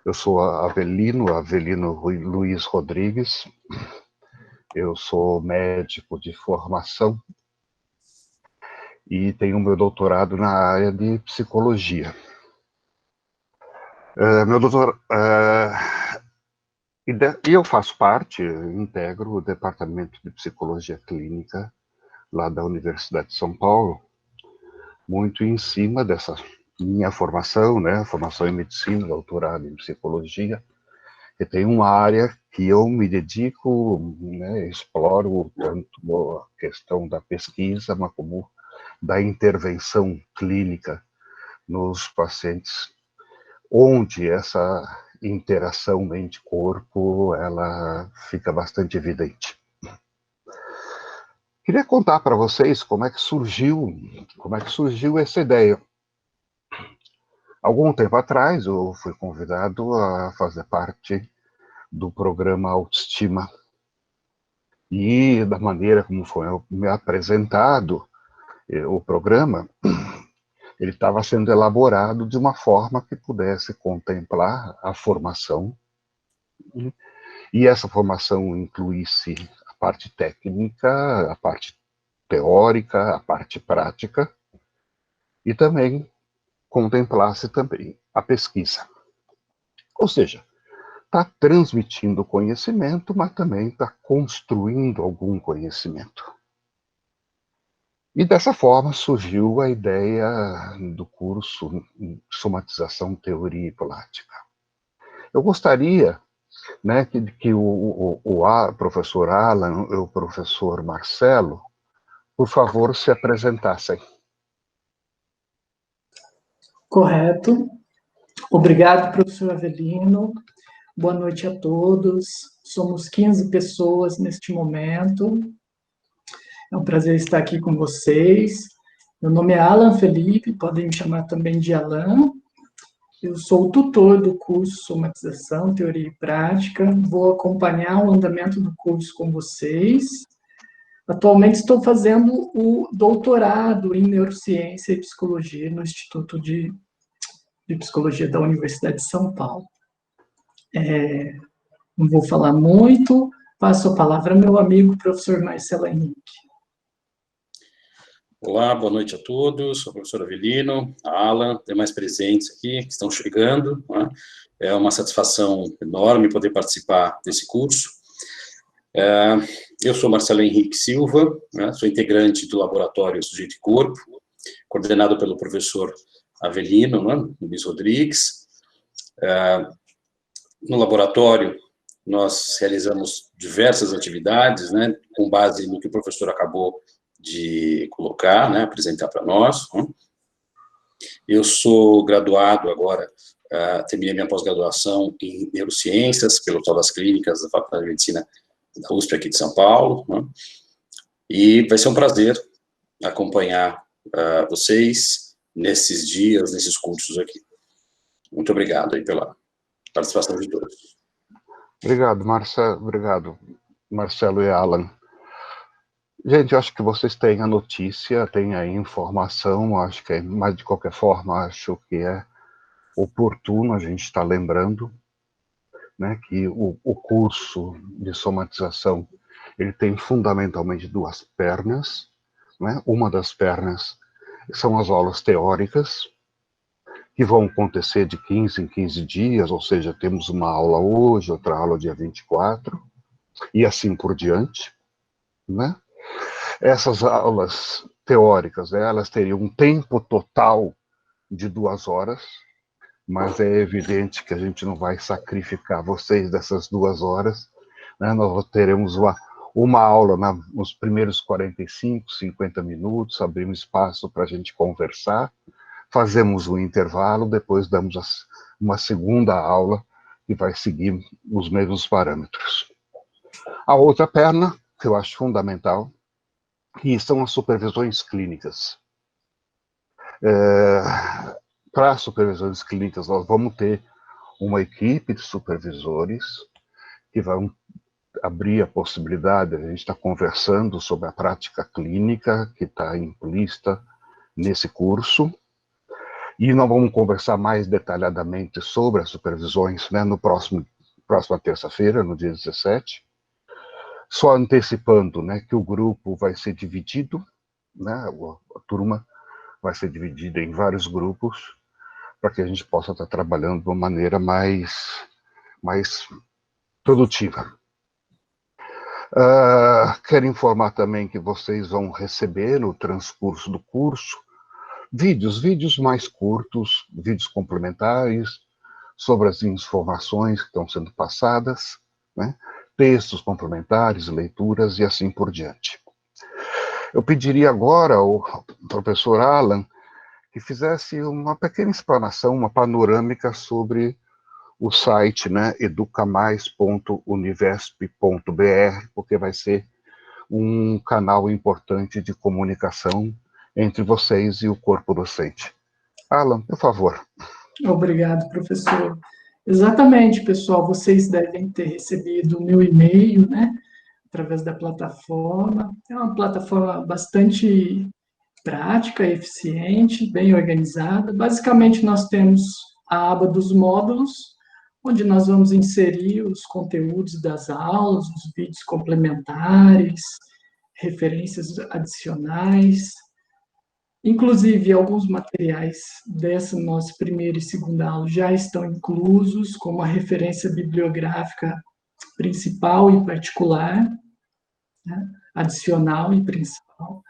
Eu sou Avelino Luiz Rodrigues. Eu sou médico de formação e tenho meu doutorado na área de psicologia. E eu faço parte, integro o departamento de psicologia clínica lá da Universidade de São Paulo, muito em cima dessa minha formação, né? Formação em medicina, doutorado em psicologia. E tem uma área que eu me dedico, né, exploro tanto a questão da pesquisa, mas como da intervenção clínica nos pacientes, onde essa interação mente-corpo, ela fica bastante evidente. Queria contar para vocês como é que surgiu essa ideia. Algum tempo atrás, eu fui convidado a fazer parte do programa Autoestima. E da maneira como foi me apresentado o programa, ele estava sendo elaborado de uma forma que pudesse contemplar a formação, e essa formação incluísse a parte técnica, a parte teórica, a parte prática, e também contemplasse também a pesquisa. Ou seja, está transmitindo conhecimento, mas também está construindo algum conhecimento. E dessa forma surgiu a ideia do curso Somatização, Teoria e Prática. Eu gostaria, né, que o professor Alan e o professor Marcelo, por favor, se apresentassem. Correto. Obrigado, professor Avelino. Boa noite a todos. Somos 15 pessoas neste momento. É um prazer estar aqui com vocês. Meu nome é Alan Felipe, podem me chamar também de Alan. Eu sou o tutor do curso Somatização, Teoria e Prática. Vou acompanhar o andamento do curso com vocês. Atualmente estou fazendo o doutorado em Neurociência e Psicologia no Instituto de Psicologia da Universidade de São Paulo. Não vou falar muito, passo a palavra ao meu amigo, professor Marcelo Henrique. Olá, boa noite a todos, sou o professor Avelino, a Alan, demais presentes aqui que estão chegando, né? É uma satisfação enorme poder participar desse curso. Eu sou Marcelo Henrique Silva, né? Sou integrante do Laboratório Sujeito e Corpo, coordenado pelo professor Avelino, né? Luiz Rodrigues. No laboratório, nós realizamos diversas atividades, né? Com base no que o professor acabou de colocar, né, apresentar para nós. Eu sou graduado agora, terminei minha pós-graduação em Neurociências, pelo Hospital das Clínicas da Faculdade de Medicina da USP aqui de São Paulo, né, e vai ser um prazer acompanhar vocês nesses dias, nesses cursos aqui. Muito obrigado aí pela participação de todos. Obrigado, Marcelo e Alan. Gente, eu acho que vocês têm a notícia, têm a informação, acho que, mas de qualquer forma, acho que é oportuno a gente estar lembrando, né, que o curso de somatização, ele tem fundamentalmente duas pernas, né? Uma das pernas são as aulas teóricas, que vão acontecer de 15 em 15 dias, ou seja, temos uma aula hoje, outra aula dia 24, e assim por diante, né? Essas aulas teóricas, né, elas teriam um tempo total de 2 horas, mas é evidente que a gente não vai sacrificar vocês dessas 2 horas, né? Nós teremos uma aula nos primeiros 45, 50 minutos, abrimos espaço para a gente conversar, fazemos um intervalo, depois damos uma segunda aula que vai seguir os mesmos parâmetros. A outra perna, que eu acho fundamental, que são as supervisões clínicas. Para as supervisões clínicas, nós vamos ter uma equipe de supervisores que vão abrir a possibilidade, a gente está conversando sobre a prática clínica que está implícita nesse curso, E nós vamos conversar mais detalhadamente sobre as supervisões, né, no próxima terça-feira, no dia 17. Só antecipando, né, que o grupo vai ser dividido, né, a turma vai ser dividida em vários grupos, para que a gente possa estar trabalhando de uma maneira mais produtiva. Quero informar também que vocês vão receber no transcurso do curso vídeos mais curtos, vídeos complementares sobre as informações que estão sendo passadas, né? Textos complementares, leituras e assim por diante. Eu pediria agora ao professor Alan que fizesse uma pequena explanação, uma panorâmica sobre o site, né, educamais.univesp.br, porque vai ser um canal importante de comunicação entre vocês e o corpo docente. Alan, por favor. Obrigado, professor. Exatamente, pessoal, vocês devem ter recebido o meu e-mail, né, através da plataforma. É uma plataforma bastante prática, eficiente, bem organizada. Basicamente, nós temos a aba dos módulos, onde nós vamos inserir os conteúdos das aulas, os vídeos complementares, referências adicionais. Inclusive, alguns materiais dessa nossa primeira e segunda aula já estão inclusos, como a referência bibliográfica principal e particular, né? Adicional e principal.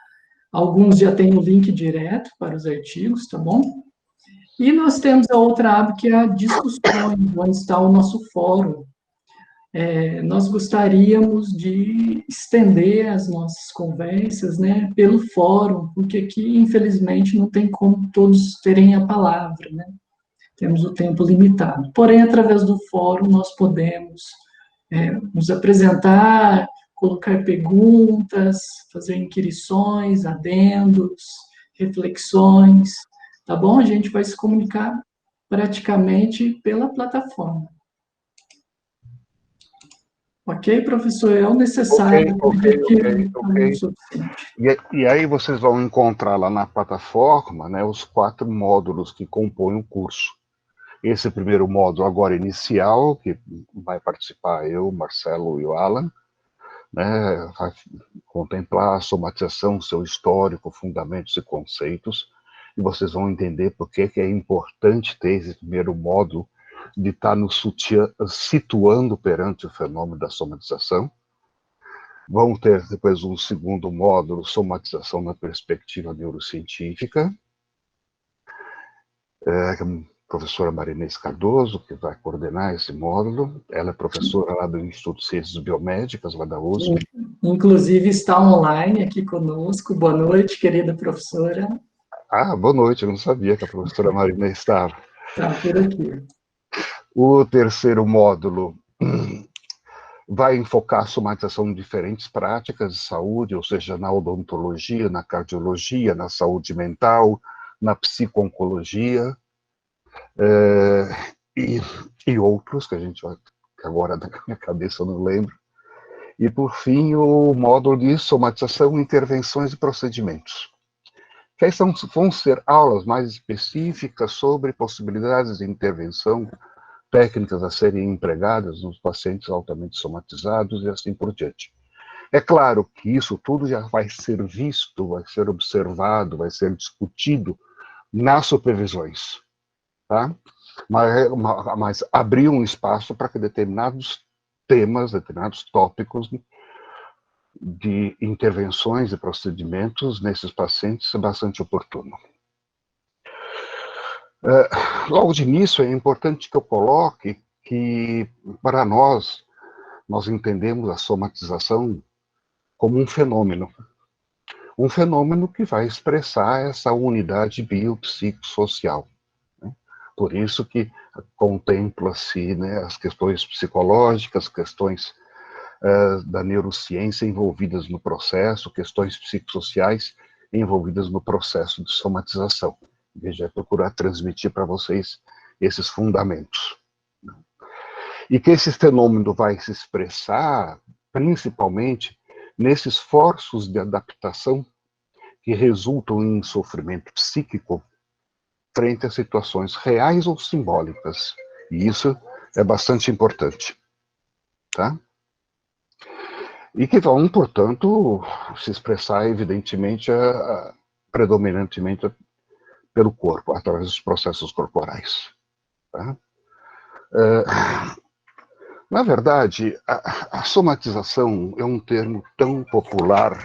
Alguns já têm o link direto para os artigos, tá bom? E nós temos a outra aba, que é a discussões, onde está o nosso fórum. Nós gostaríamos de estender as nossas conversas, né, pelo fórum, porque aqui, infelizmente, não tem como todos terem a palavra, né? Temos o tempo limitado. Porém, através do fórum, nós podemos nos apresentar, colocar perguntas, fazer inquirições, adendos, reflexões, tá bom? A gente vai se comunicar praticamente pela plataforma. Ok, professor? É o necessário. Ok. E aí vocês vão encontrar lá na plataforma, né, os 4 módulos que compõem o curso. Esse primeiro módulo agora inicial, que vai participar eu, Marcelo e o Alan, né, vai contemplar a somatização, seu histórico, fundamentos e conceitos, e vocês vão entender por que é importante ter esse primeiro módulo de estar nos situando perante o fenômeno da somatização. Vamos ter depois um segundo módulo, somatização na perspectiva neurocientífica, a professora Marinês Cardoso, que vai coordenar esse módulo. Ela é professora lá do Instituto de Ciências Biomédicas, lá da USP. Inclusive está online aqui conosco. Boa noite, querida professora. Boa noite, eu não sabia que a professora Marinês estava. Está por aqui. O terceiro módulo vai enfocar a somatização de diferentes práticas de saúde, ou seja, na odontologia, na cardiologia, na saúde mental, na psico-oncologia, e outros, que a gente vai, que agora na minha cabeça eu não lembro. E, por fim, o módulo de somatização, intervenções e procedimentos. Que aí vão ser aulas mais específicas sobre possibilidades de intervenção, técnicas a serem empregadas nos pacientes altamente somatizados e assim por diante. É claro que isso tudo já vai ser visto, vai ser observado, vai ser discutido nas supervisões, tá? Mas abrir um espaço para que determinados temas, determinados tópicos de intervenções e procedimentos nesses pacientes é bastante oportuno. Logo de início, é importante que eu coloque que, para nós entendemos a somatização como um fenômeno que vai expressar essa unidade biopsicossocial. Né? Por isso que contempla-se, né, as questões psicológicas, questões da neurociência envolvidas no processo, questões psicossociais envolvidas no processo de somatização. Veja, é procurar transmitir para vocês esses fundamentos. E que esse fenômeno vai se expressar, principalmente, nesses esforços de adaptação que resultam em sofrimento psíquico frente a situações reais ou simbólicas. E isso é bastante importante. Tá? E que vão, portanto, se expressar, evidentemente, predominantemente pelo corpo, através dos processos corporais. Tá? Na verdade, a somatização é um termo tão popular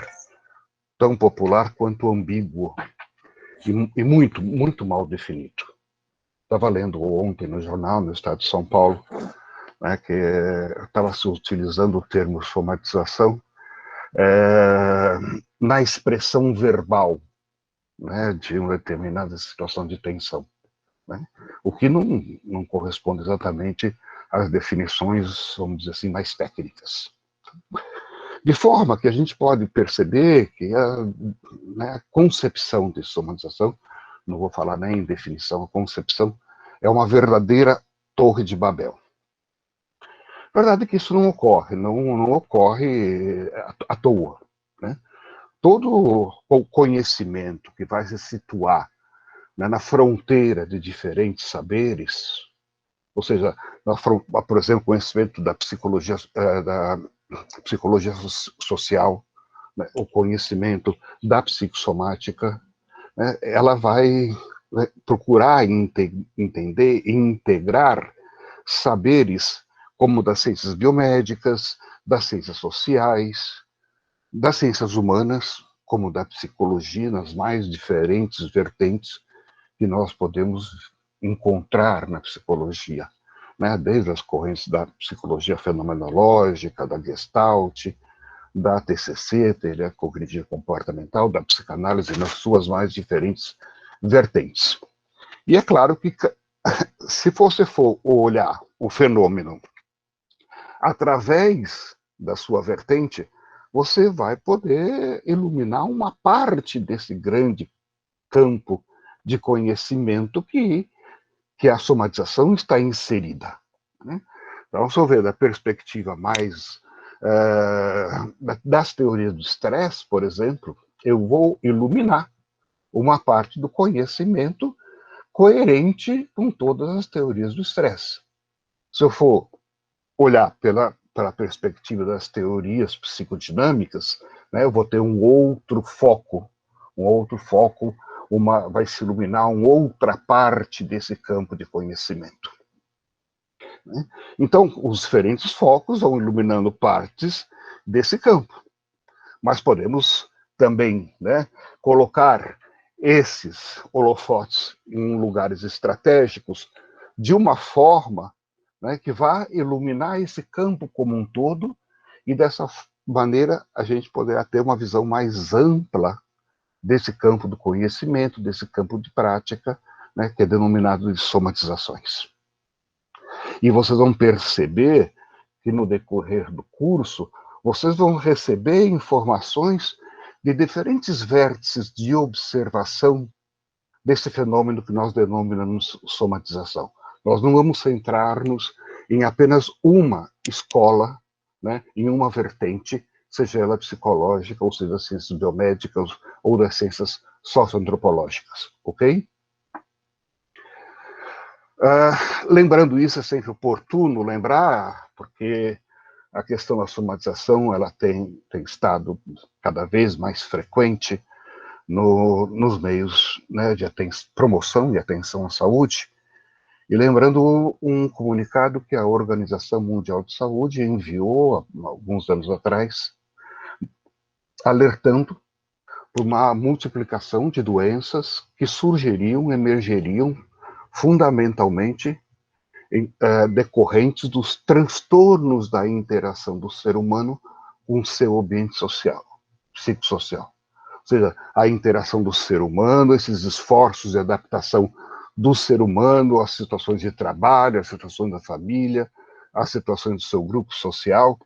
quanto ambíguo e muito, muito mal definido. Estava lendo ontem no jornal, no estado de São Paulo, né, que estava se utilizando o termo somatização na expressão verbal, né, de uma determinada situação de tensão, né, o que não corresponde exatamente às definições, vamos dizer assim, mais técnicas. De forma que a gente pode perceber que a concepção de somatização, não vou falar nem em definição, a concepção é uma verdadeira torre de Babel. A verdade é que isso não ocorre, não ocorre à toa. Né? Todo o conhecimento que vai se situar, né, na fronteira de diferentes saberes, ou seja, por exemplo, conhecimento da psicologia social, né, o conhecimento da psicossomática, né, ela vai procurar entender e integrar saberes como das ciências biomédicas, das ciências sociais, das ciências humanas, como da psicologia, nas mais diferentes vertentes que nós podemos encontrar na psicologia, né? Desde as correntes da psicologia fenomenológica, da Gestalt, da TCC, teoria cognitivo comportamental, da psicanálise nas suas mais diferentes vertentes. E é claro que se você for olhar o fenômeno através da sua vertente, você vai poder iluminar uma parte desse grande campo de conhecimento que a somatização está inserida. Né? Então, se eu ver da perspectiva mais das teorias do estresse, por exemplo, eu vou iluminar uma parte do conhecimento coerente com todas as teorias do estresse. Se eu for olhar pela perspectiva das teorias psicodinâmicas, né, eu vou ter um outro foco, vai se iluminar uma outra parte desse campo de conhecimento. Né? Então, os diferentes focos vão iluminando partes desse campo. Mas podemos também, né, colocar esses holofotes em lugares estratégicos de uma forma, né, que vá iluminar esse campo como um todo, e dessa maneira a gente poderá ter uma visão mais ampla desse campo do conhecimento, desse campo de prática, né, que é denominado de somatizações. E vocês vão perceber que no decorrer do curso, vocês vão receber informações de diferentes vértices de observação desse fenômeno que nós denominamos somatização. Nós não vamos centrar-nos em apenas uma escola, né, em uma vertente, seja ela psicológica, ou seja, das ciências biomédicas, ou das ciências socioantropológicas, ok? Lembrando isso, é sempre oportuno lembrar, porque a questão da somatização ela tem estado cada vez mais frequente nos meios, né, de promoção e atenção à saúde. E lembrando um comunicado que a Organização Mundial de Saúde enviou há alguns anos atrás, alertando por uma multiplicação de doenças que emergeriam fundamentalmente decorrentes dos transtornos da interação do ser humano com seu ambiente social, psicossocial. Ou seja, a interação do ser humano, esses esforços de adaptação do ser humano às situações de trabalho, às situações da família, às situações do seu grupo social,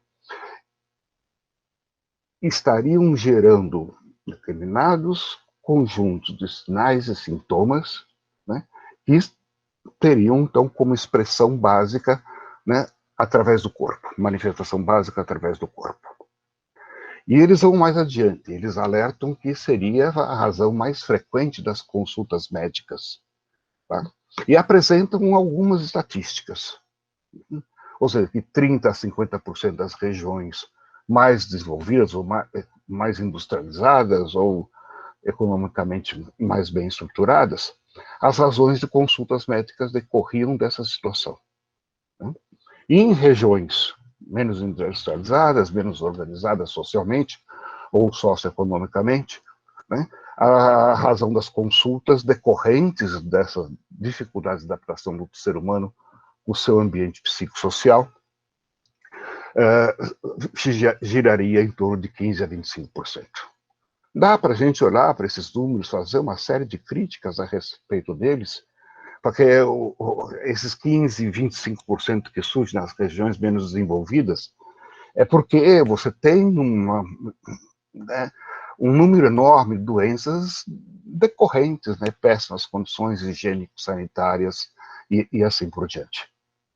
estariam gerando determinados conjuntos de sinais e sintomas, né, que teriam, então, como expressão básica, né, através do corpo, manifestação básica através do corpo. E eles vão mais adiante, eles alertam que seria a razão mais frequente das consultas médicas, Tá? E apresentam algumas estatísticas. Ou seja, que 30% a 50% das regiões mais desenvolvidas, ou mais industrializadas, ou economicamente mais bem estruturadas, as razões de consultas médicas decorriam dessa situação. Né? E em regiões menos industrializadas, menos organizadas socialmente ou socioeconomicamente, né, a razão das consultas decorrentes dessas dificuldades de adaptação do ser humano o seu ambiente psicossocial, giraria em torno de 15% a 25%. Dá para a gente olhar para esses números, fazer uma série de críticas a respeito deles, porque esses 15%, 25% que surgem nas regiões menos desenvolvidas, é porque você tem um número enorme de doenças decorrentes, né, péssimas condições higiênico-sanitárias e assim por diante.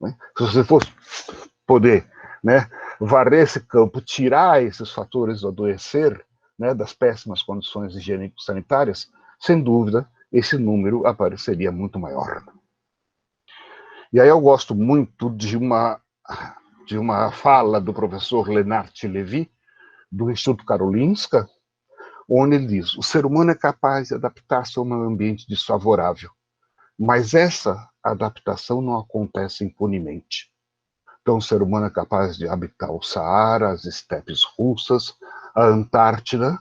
Né? Se você fosse poder, né, varrer esse campo, tirar esses fatores do adoecer, né, das péssimas condições higiênico-sanitárias, sem dúvida, esse número apareceria muito maior. E aí eu gosto muito de uma fala do professor Lenart Levy, do Instituto Karolinska, onde ele diz: o ser humano é capaz de adaptar-se a um ambiente desfavorável, mas essa adaptação não acontece impunemente. Então, o ser humano é capaz de habitar o Saara, as estepes russas, a Antártida,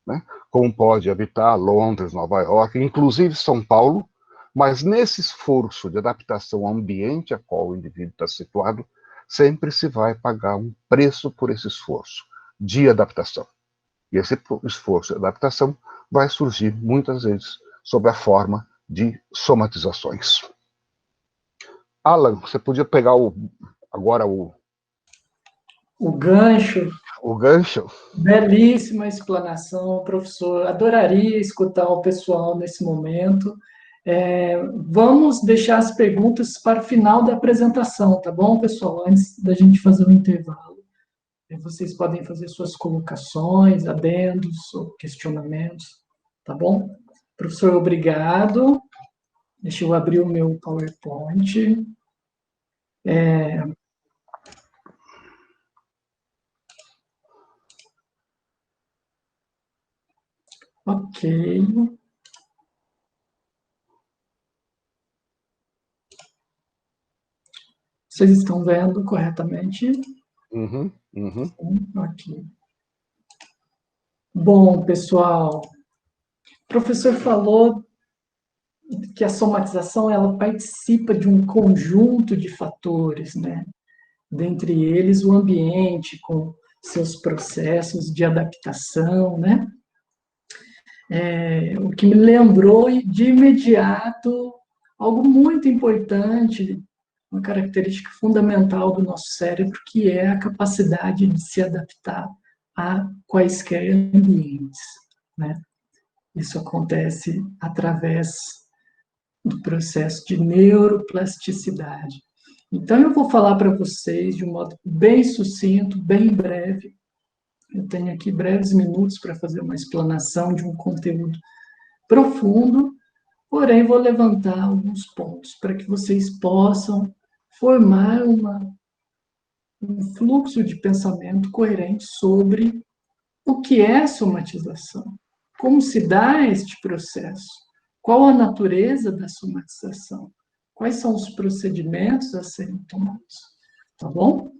né? Como pode habitar Londres, Nova York, inclusive São Paulo, mas nesse esforço de adaptação ao ambiente a qual o indivíduo está situado, sempre se vai pagar um preço por esse esforço de adaptação. E esse esforço de adaptação vai surgir, muitas vezes, sob a forma de somatizações. Alan, você podia pegar agora o gancho. O gancho. Belíssima explanação, professor. Adoraria escutar o pessoal nesse momento. Vamos deixar as perguntas para o final da apresentação, tá bom, pessoal? Antes da gente fazer o intervalo. Vocês podem fazer suas colocações, adendos ou questionamentos, tá bom? Professor, obrigado. Deixa eu abrir o meu PowerPoint. Ok. Vocês estão vendo corretamente? Uhum. Ok. Bom, pessoal, o professor falou que a somatização ela participa de um conjunto de fatores, né? Dentre eles o ambiente com seus processos de adaptação, né? O que me lembrou de imediato algo muito importante, uma característica fundamental do nosso cérebro, que é a capacidade de se adaptar a quaisquer ambientes, né? Isso acontece através do processo de neuroplasticidade. Então, eu vou falar para vocês de um modo bem sucinto, bem breve. Eu tenho aqui breves minutos para fazer uma explanação de um conteúdo profundo, porém, vou levantar alguns pontos para que vocês possam formar um fluxo de pensamento coerente sobre o que é somatização, como se dá este processo, qual a natureza da somatização, quais são os procedimentos a serem tomados, tá bom?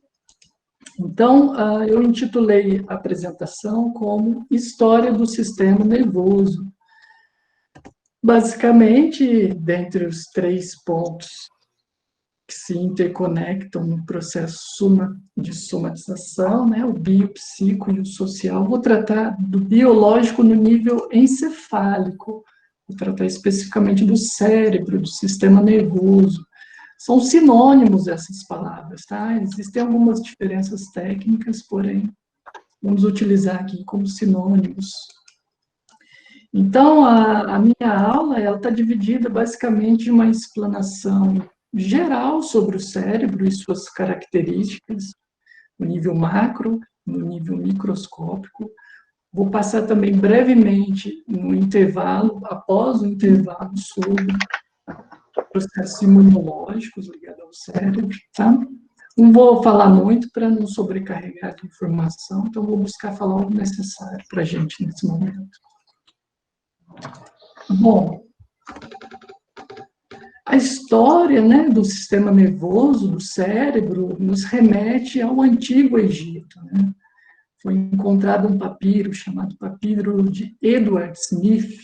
Então, eu intitulei a apresentação como História do Sistema Nervoso. Basicamente, dentre os 3 pontos que se interconectam no processo de somatização, né, o biopsico e o social, vou tratar do biológico no nível encefálico, vou tratar especificamente do cérebro, do sistema nervoso. São sinônimos essas palavras, tá? Existem algumas diferenças técnicas, porém, vamos utilizar aqui como sinônimos. Então, a minha aula está dividida basicamente em uma explanação geral sobre o cérebro e suas características, no nível macro, no nível microscópico. Vou passar também brevemente no intervalo, após o intervalo, sobre processos imunológicos ligados ao cérebro, tá? Não vou falar muito para não sobrecarregar de informação, então vou buscar falar o necessário para a gente nesse momento. Bom, a história, né, do sistema nervoso, do cérebro, nos remete ao Antigo Egito, né? Foi encontrado um papiro chamado papiro de Edward Smith,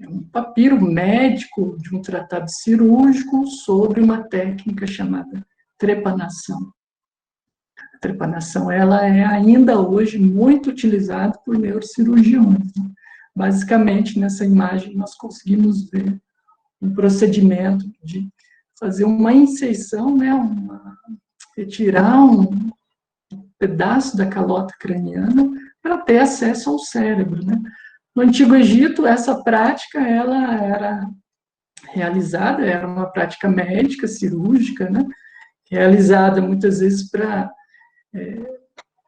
é um papiro médico de um tratado cirúrgico sobre uma técnica chamada trepanação. A trepanação, ela é ainda hoje muito utilizada por neurocirurgiões. Basicamente, nessa imagem, nós conseguimos ver um procedimento de fazer uma inserção, né, retirar um pedaço da calota craniana para ter acesso ao cérebro, né? No Antigo Egito, essa prática, ela era realizada, era uma prática médica, cirúrgica, né? Realizada muitas vezes para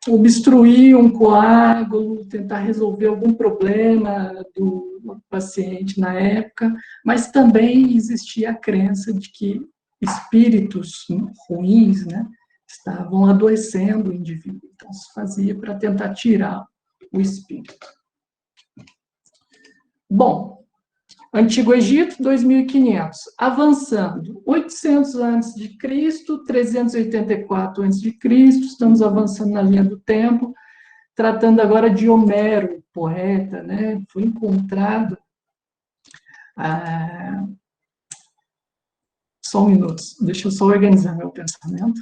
obstruir um coágulo, tentar resolver algum problema do paciente na época, mas também existia a crença de que espíritos ruins, né, estavam adoecendo o indivíduo. Então, se fazia para tentar tirar o espírito. Bom, Antigo Egito, 2500. Avançando, 800 a.C., 384 a.C., estamos avançando na linha do tempo, tratando agora de Homero, poeta, né? Foi encontrado... Só um minuto, deixa eu só organizar meu pensamento.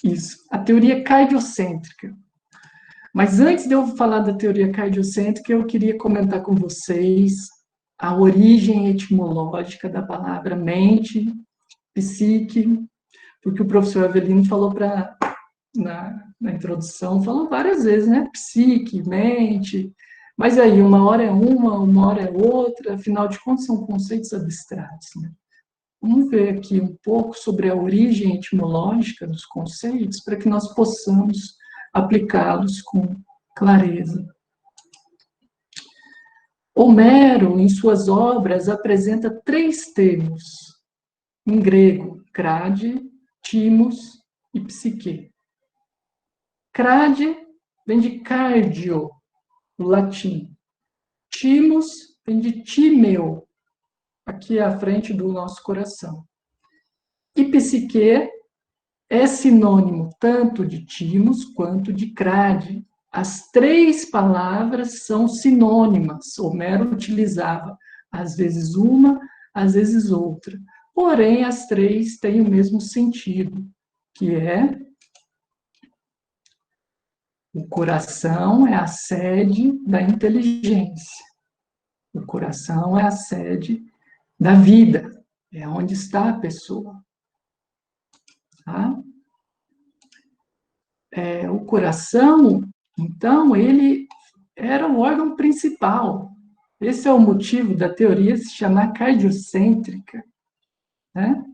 Isso, a teoria cardiocêntrica. Mas antes de eu falar da teoria cardiocêntrica, eu queria comentar com vocês a origem etimológica da palavra mente, psique, porque o professor Avelino falou na introdução, falou várias vezes, né? Psique, mente, mas aí uma hora é uma hora é outra, afinal de contas são conceitos abstratos, né? Vamos ver aqui um pouco sobre a origem etimológica dos conceitos para que nós possamos aplicá-los com clareza. Homero, em suas obras, apresenta 3 termos, em grego, crade, timos e psique. Crade vem de cardio, no latim. Timos vem de timeo, aqui à frente do nosso coração. E psique é sinônimo tanto de timos quanto de crade. As 3 palavras são sinônimas. Homero utilizava, às vezes uma, às vezes outra. Porém, as 3 têm o mesmo sentido, que é o coração é a sede da inteligência. O coração é a sede da vida. É onde está a pessoa. Tá? O coração, então, ele era o órgão principal. Esse é o motivo da teoria se chamar cardiocêntrica, né?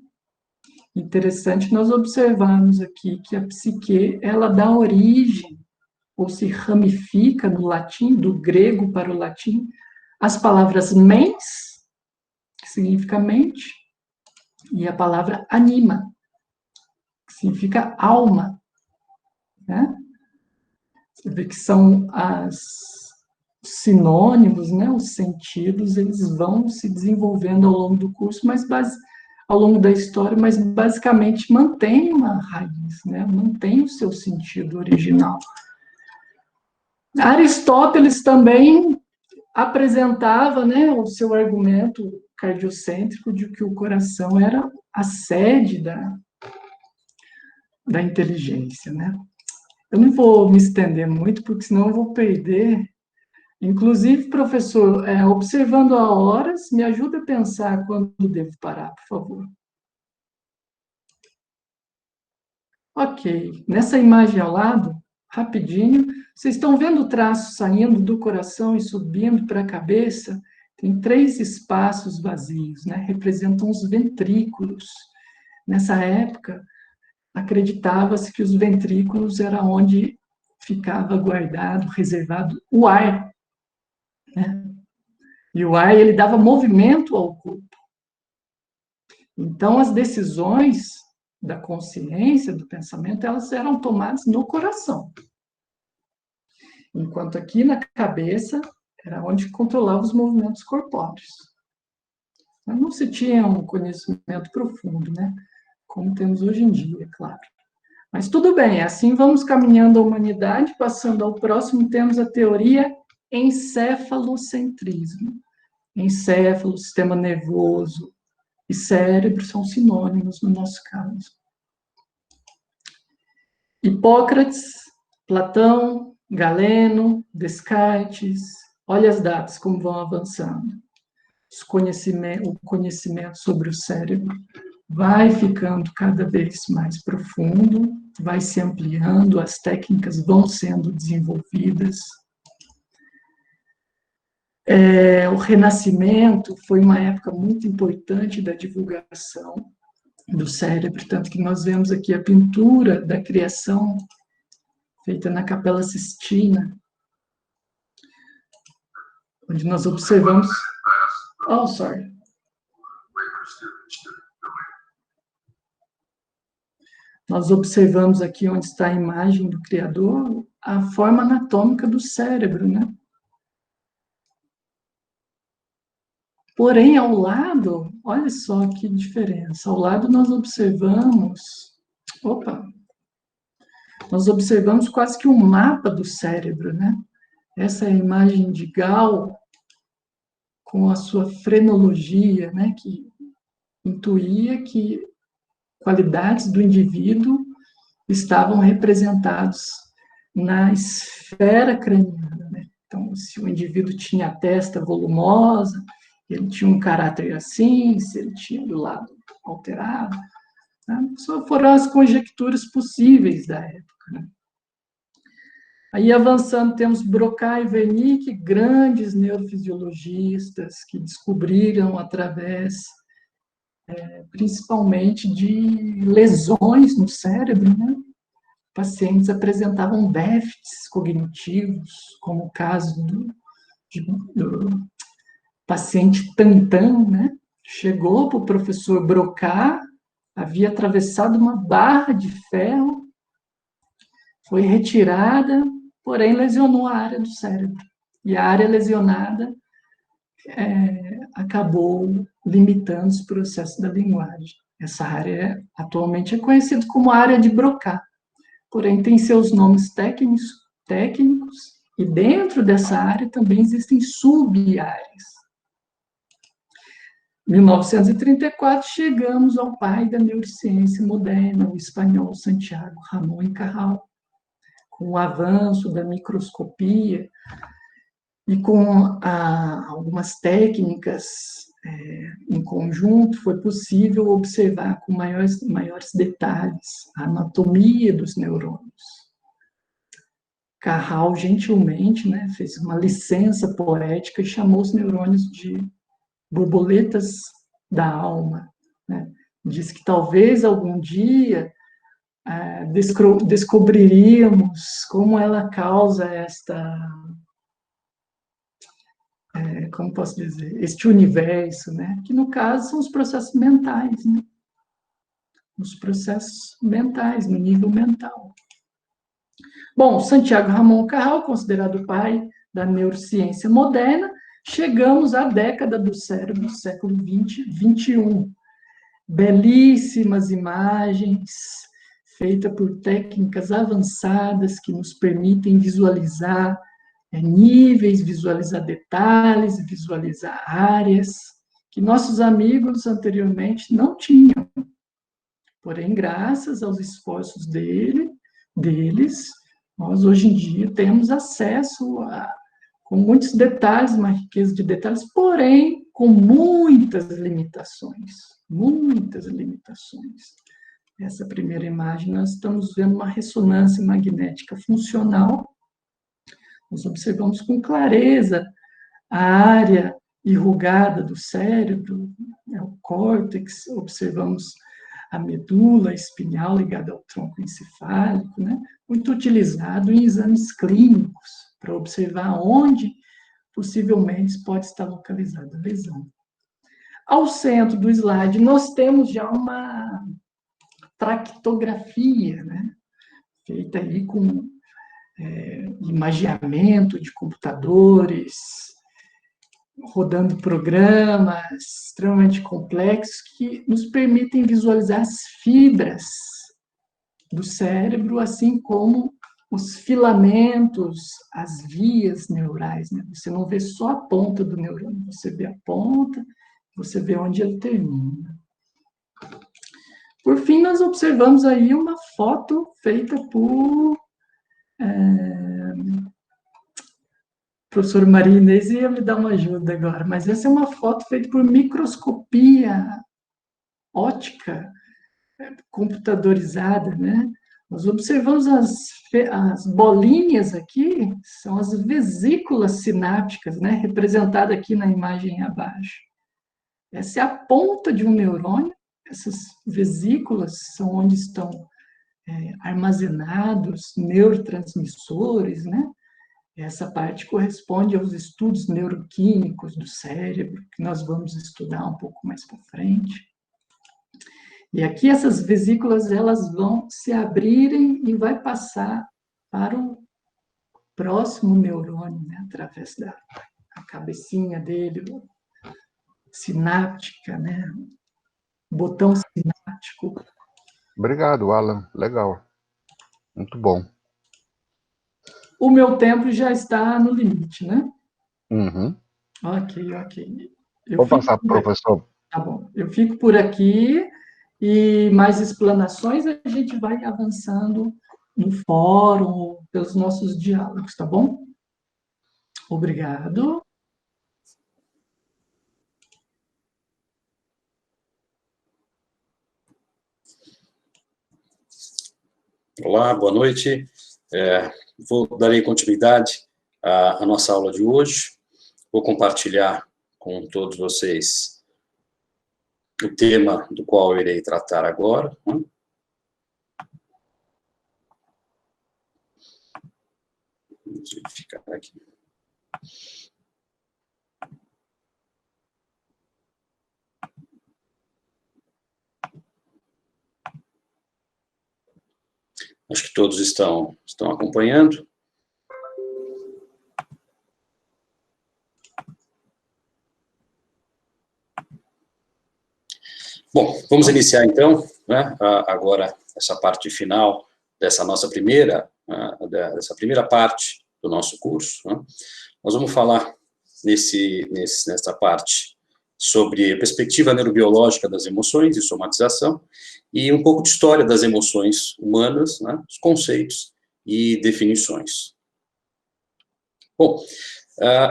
Interessante nós observarmos aqui que a psique, ela dá origem, ou se ramifica no latim, do grego para o latim, as palavras mens, que significa mente, e a palavra anima, que significa alma, né? Você vê que são as sinônimos, né? Os sentidos, eles vão se desenvolvendo ao longo do curso, mas ao longo da história, mas basicamente mantém uma raiz, né? Mantém o seu sentido original. Aristóteles também apresentava, né, o seu argumento cardiocêntrico de que o coração era a sede da inteligência, né? Eu não vou me estender muito, porque senão eu vou perder. Inclusive, professor, observando a horas, me ajuda a pensar quando devo parar, por favor. Ok, nessa imagem ao lado, rapidinho, vocês estão vendo o traço saindo do coração e subindo para a cabeça? Tem 3 espaços vazios, né? Representam os ventrículos. Nessa época, acreditava-se que os ventrículos era onde ficava guardado, reservado o ar, né? E o ar, ele dava movimento ao corpo. Então, as decisões da consciência, do pensamento, elas eram tomadas no coração. Enquanto aqui na cabeça era onde controlava os movimentos corpóreos. Mas não se tinha um conhecimento profundo, né? Como temos hoje em dia, claro. Mas tudo bem, assim vamos caminhando a humanidade, passando ao próximo, temos a teoria encefalocentrismo. Encéfalo, sistema nervoso e cérebro são sinônimos no nosso caso. Hipócrates, Platão, Galeno, Descartes, olha as datas como vão avançando. O conhecimento sobre o cérebro vai ficando cada vez mais profundo, vai se ampliando, as técnicas vão sendo desenvolvidas. O Renascimento foi uma época muito importante da divulgação do cérebro, tanto que nós vemos aqui a pintura da criação feita na Capela Sistina, onde nós observamos... Oh, sorry. Nós observamos aqui onde está a imagem do Criador, a forma anatômica do cérebro, né? Porém, ao lado, olha só que diferença, ao lado nós observamos, nós observamos quase que um mapa do cérebro, né? Essa é a imagem de Gall, com a sua frenologia, né? Que intuía que qualidades do indivíduo estavam representados na esfera craniana, né? Então, se o indivíduo tinha a testa volumosa, ele tinha um caráter assim, se ele tinha do lado alterado, né? Só foram as conjecturas possíveis da época, né? Aí, avançando, temos Broca e Wernicke, grandes neurofisiologistas que descobriram através, principalmente, de lesões no cérebro, né? Pacientes apresentavam déficits cognitivos, como o caso do paciente Tantan, né? Chegou para o professor Broca, havia atravessado uma barra de ferro, foi retirada, porém lesionou a área do cérebro. E a área lesionada acabou limitando os processos da linguagem. Essa área atualmente é conhecida como área de Broca, porém tem seus nomes técnicos, e dentro dessa área também existem sub-áreas. Em 1934, chegamos ao pai da neurociência moderna, o espanhol Santiago Ramón y Cajal. Com o avanço da microscopia e com algumas técnicas em conjunto, foi possível observar com maiores detalhes a anatomia dos neurônios. Cajal, gentilmente, né, fez uma licença poética e chamou os neurônios de borboletas da alma, né? Diz que talvez algum dia descobriríamos como ela causa como posso dizer, este universo, né? Que no caso são os processos mentais, né? Os processos mentais, no nível mental. Bom, Santiago Ramón Cajal, considerado o pai da neurociência moderna, chegamos à década do cérebro, século 20, 21. Belíssimas imagens, feitas por técnicas avançadas que nos permitem visualizar níveis, visualizar detalhes, visualizar áreas que nossos amigos anteriormente não tinham. Porém, graças aos esforços deles, nós hoje em dia temos acesso com muitos detalhes, uma riqueza de detalhes, porém com muitas limitações. Muitas limitações. Essa primeira imagem, nós estamos vendo uma ressonância magnética funcional. Nós observamos com clareza a área enrugada do cérebro, o córtex, observamos a medula espinhal ligada ao tronco encefálico, né? Muito utilizado em exames clínicos, para observar onde possivelmente pode estar localizada a lesão. Ao centro do slide, nós temos já uma tractografia, né? Feita aí com imagiamento de computadores, rodando programas extremamente complexos que nos permitem visualizar as fibras do cérebro, assim como os filamentos, as vias neurais, né? Você não vê só a ponta do neurônio, você vê a ponta, você vê onde ele termina. Por fim, nós observamos aí uma foto feita por professor Maria Inês ia me dar uma ajuda agora, mas essa é uma foto feita por microscopia óptica computadorizada, né? Nós observamos as bolinhas aqui, são as vesículas sinápticas, né? Representada aqui na imagem abaixo. Essa é a ponta de um neurônio, essas vesículas são onde estão armazenados neurotransmissores, né? Essa parte corresponde aos estudos neuroquímicos do cérebro, que nós vamos estudar um pouco mais para frente. E aqui essas vesículas, elas vão se abrirem e vai passar para o próximo neurônio, né? Através da cabecinha dele, sináptica, né? Botão sináptico. Obrigado, Alan. Legal. Muito bom. O meu tempo já está no limite, né? Uhum. Ok. Vou passar para o professor. Tá bom. Eu fico por aqui e mais explanações a gente vai avançando no fórum, pelos nossos diálogos, tá bom? Obrigado. Olá, boa noite. Darei continuidade à nossa aula de hoje. Vou compartilhar com todos vocês o tema do qual eu irei tratar agora. Vamos verificar aqui. Acho que todos estão acompanhando. Bom, vamos iniciar então, né, agora essa parte final dessa nossa primeira parte do nosso curso. Né? Nós vamos falar nessa parte sobre a perspectiva neurobiológica das emoções e somatização, e um pouco de história das emoções humanas, né, os conceitos e definições. Bom,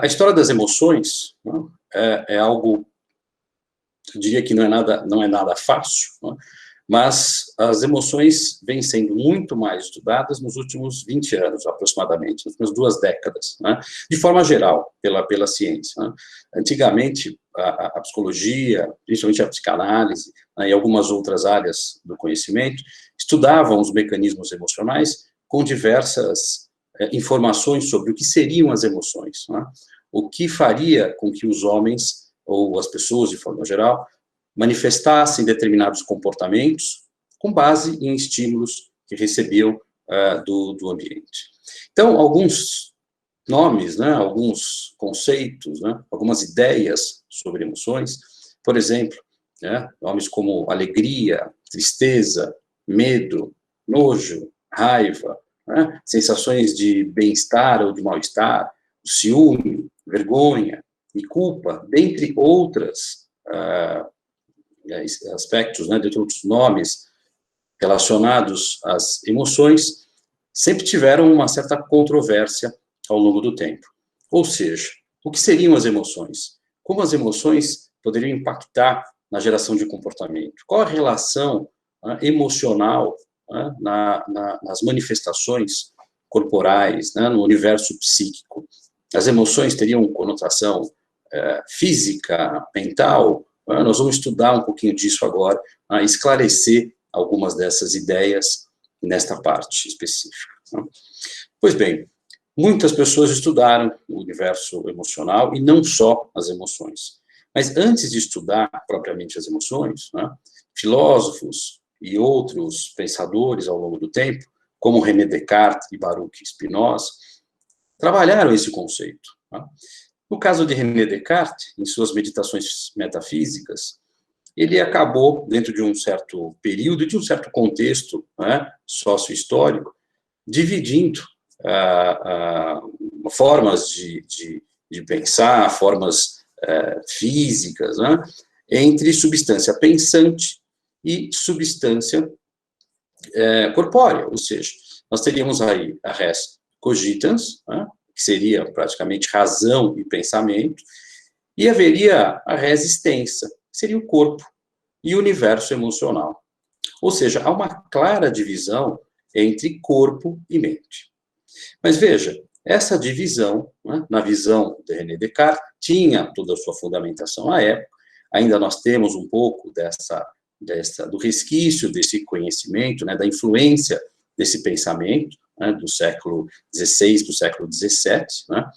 a história das emoções, né, é algo, eu diria que não é nada fácil, né, mas as emoções vêm sendo muito mais estudadas nos últimos 20 anos, aproximadamente, nas últimas 2 décadas, né, de forma geral, pela ciência. Né. Antigamente, a psicologia, principalmente a psicanálise, né, e algumas outras áreas do conhecimento, estudavam os mecanismos emocionais com diversas informações sobre o que seriam as emoções, né, o que faria com que os homens, ou as pessoas de forma geral, manifestassem determinados comportamentos com base em estímulos que recebiam do ambiente. Então, alguns nomes, né, alguns conceitos, né, algumas ideias sobre emoções, por exemplo, né, nomes como alegria, tristeza, medo, nojo, raiva, né, sensações de bem-estar ou de mal-estar, ciúme, vergonha e culpa, dentre outras aspectos, né, dentre outros nomes relacionados às emoções, sempre tiveram uma certa controvérsia ao longo do tempo. Ou seja, o que seriam as emoções? Como as emoções poderiam impactar na geração de comportamento? Qual a relação emocional nas manifestações corporais, no universo psíquico? As emoções teriam conotação física, mental? Nós vamos estudar um pouquinho disso agora, esclarecer algumas dessas ideias nesta parte específica. Pois bem, muitas pessoas estudaram o universo emocional, e não só as emoções. Mas antes de estudar propriamente as emoções, né, filósofos e outros pensadores ao longo do tempo, como René Descartes e Baruch Spinoza, trabalharam esse conceito. Né? No caso de René Descartes, em suas meditações metafísicas, ele acabou, dentro de um certo período, de um certo contexto, né, sócio-histórico, dividindo formas de pensar, formas físicas, né, entre substância pensante e substância corpórea, ou seja, nós teríamos aí a res cogitans, né, que seria praticamente razão e pensamento, e haveria a res extensa, que seria o corpo e o universo emocional. Ou seja, há uma clara divisão entre corpo e mente. Mas veja, essa divisão, né, na visão de René Descartes, tinha toda a sua fundamentação à época, ainda nós temos um pouco do resquício desse conhecimento, né, da influência desse pensamento, né, do século XVI para o século XVII, né,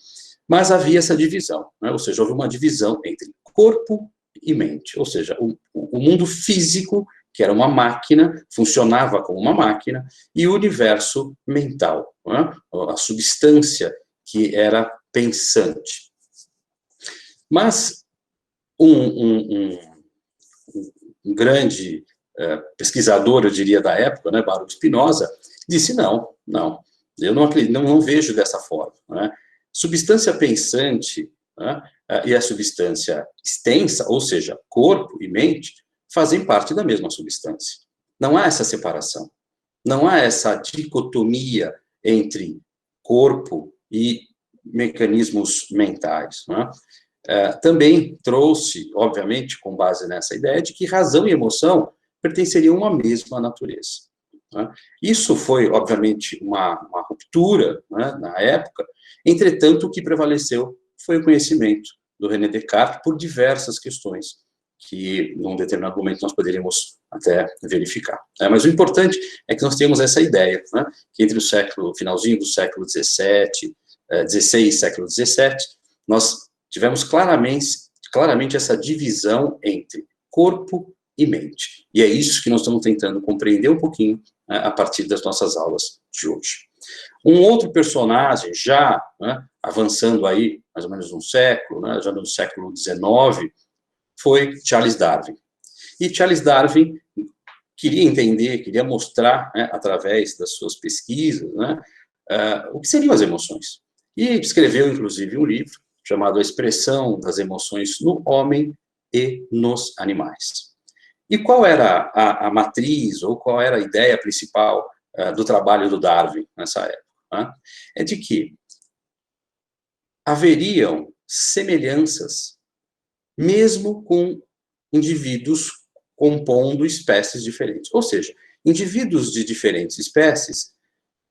mas havia essa divisão, né, ou seja, houve uma divisão entre corpo e mente, ou seja, o mundo físico, que era uma máquina, funcionava como uma máquina, e o universo mental, né, a substância que era pensante. Mas um grande pesquisador, eu diria, da época, né, Baruch Spinoza, disse, não, eu não vejo dessa forma. Né? Substância pensante, né, e a substância extensa, ou seja, corpo e mente, fazem parte da mesma substância. Não há essa separação. Não há essa dicotomia entre corpo e mecanismos mentais. Né? Também trouxe, obviamente, com base nessa ideia, de que razão e emoção pertenceriam a uma mesma natureza. Né? Isso foi, obviamente, uma ruptura, né, na época, entretanto, o que prevaleceu foi o conhecimento do René Descartes por diversas questões, que, num determinado momento, nós poderíamos até verificar. Mas o importante é que nós temos essa ideia, né, que entre o finalzinho do século XVI e século XVII, nós tivemos claramente essa divisão entre corpo e mente. E é isso que nós estamos tentando compreender um pouquinho, né, a partir das nossas aulas de hoje. Um outro personagem, já, né, avançando aí mais ou menos um século, né, já no século XIX, foi Charles Darwin. E Charles Darwin queria entender, queria mostrar, né, através das suas pesquisas, né, o que seriam as emoções. E escreveu, inclusive, um livro chamado A Expressão das Emoções no Homem e nos Animais. E qual era a matriz, ou qual era a ideia principal do trabalho do Darwin nessa época? Né? É de que haveriam semelhanças mesmo com indivíduos compondo espécies diferentes. Ou seja, indivíduos de diferentes espécies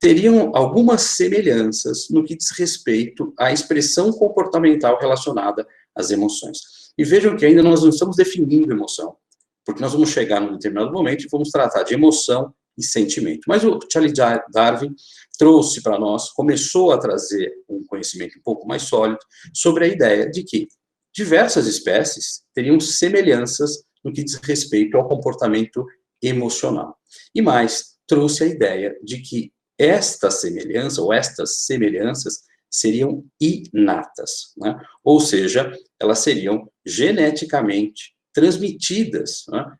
teriam algumas semelhanças no que diz respeito à expressão comportamental relacionada às emoções. E vejam que ainda nós não estamos definindo emoção, porque nós vamos chegar num determinado momento e vamos tratar de emoção e sentimento. Mas o Charles Darwin trouxe para nós, começou a trazer um conhecimento um pouco mais sólido sobre a ideia de que diversas espécies teriam semelhanças no que diz respeito ao comportamento emocional. E mais, trouxe a ideia de que esta semelhança, ou estas semelhanças, seriam inatas, né? Ou seja, elas seriam geneticamente transmitidas, né,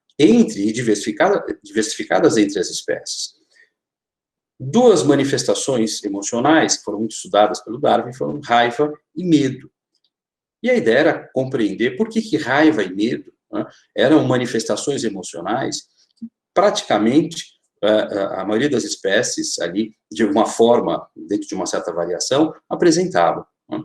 diversificadas entre as espécies. Duas manifestações emocionais que foram muito estudadas pelo Darwin foram raiva e medo. E a ideia era compreender por que raiva e medo, né, eram manifestações emocionais que praticamente a maioria das espécies ali, de uma forma, dentro de uma certa variação, apresentavam. Né?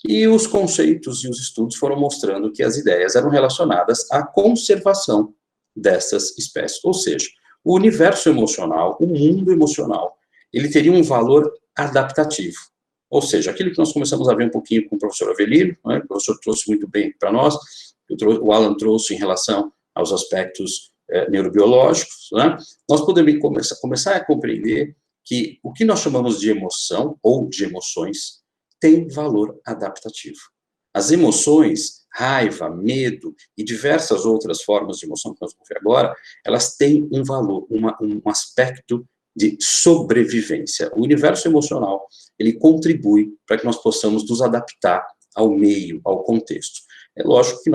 E os conceitos e os estudos foram mostrando que as ideias eram relacionadas à conservação dessas espécies. Ou seja, o universo emocional, o mundo emocional, ele teria um valor adaptativo. Ou seja, aquilo que nós começamos a ver um pouquinho com o professor Avelino, né, o professor trouxe muito bem para nós, o Alan trouxe em relação aos aspectos neurobiológicos, né, nós podemos começar a compreender que o que nós chamamos de emoção, ou de emoções, tem valor adaptativo. As emoções, raiva, medo e diversas outras formas de emoção que nós vamos ver agora, elas têm um valor, um aspecto de sobrevivência. O universo emocional, ele contribui para que nós possamos nos adaptar ao meio, ao contexto. É lógico que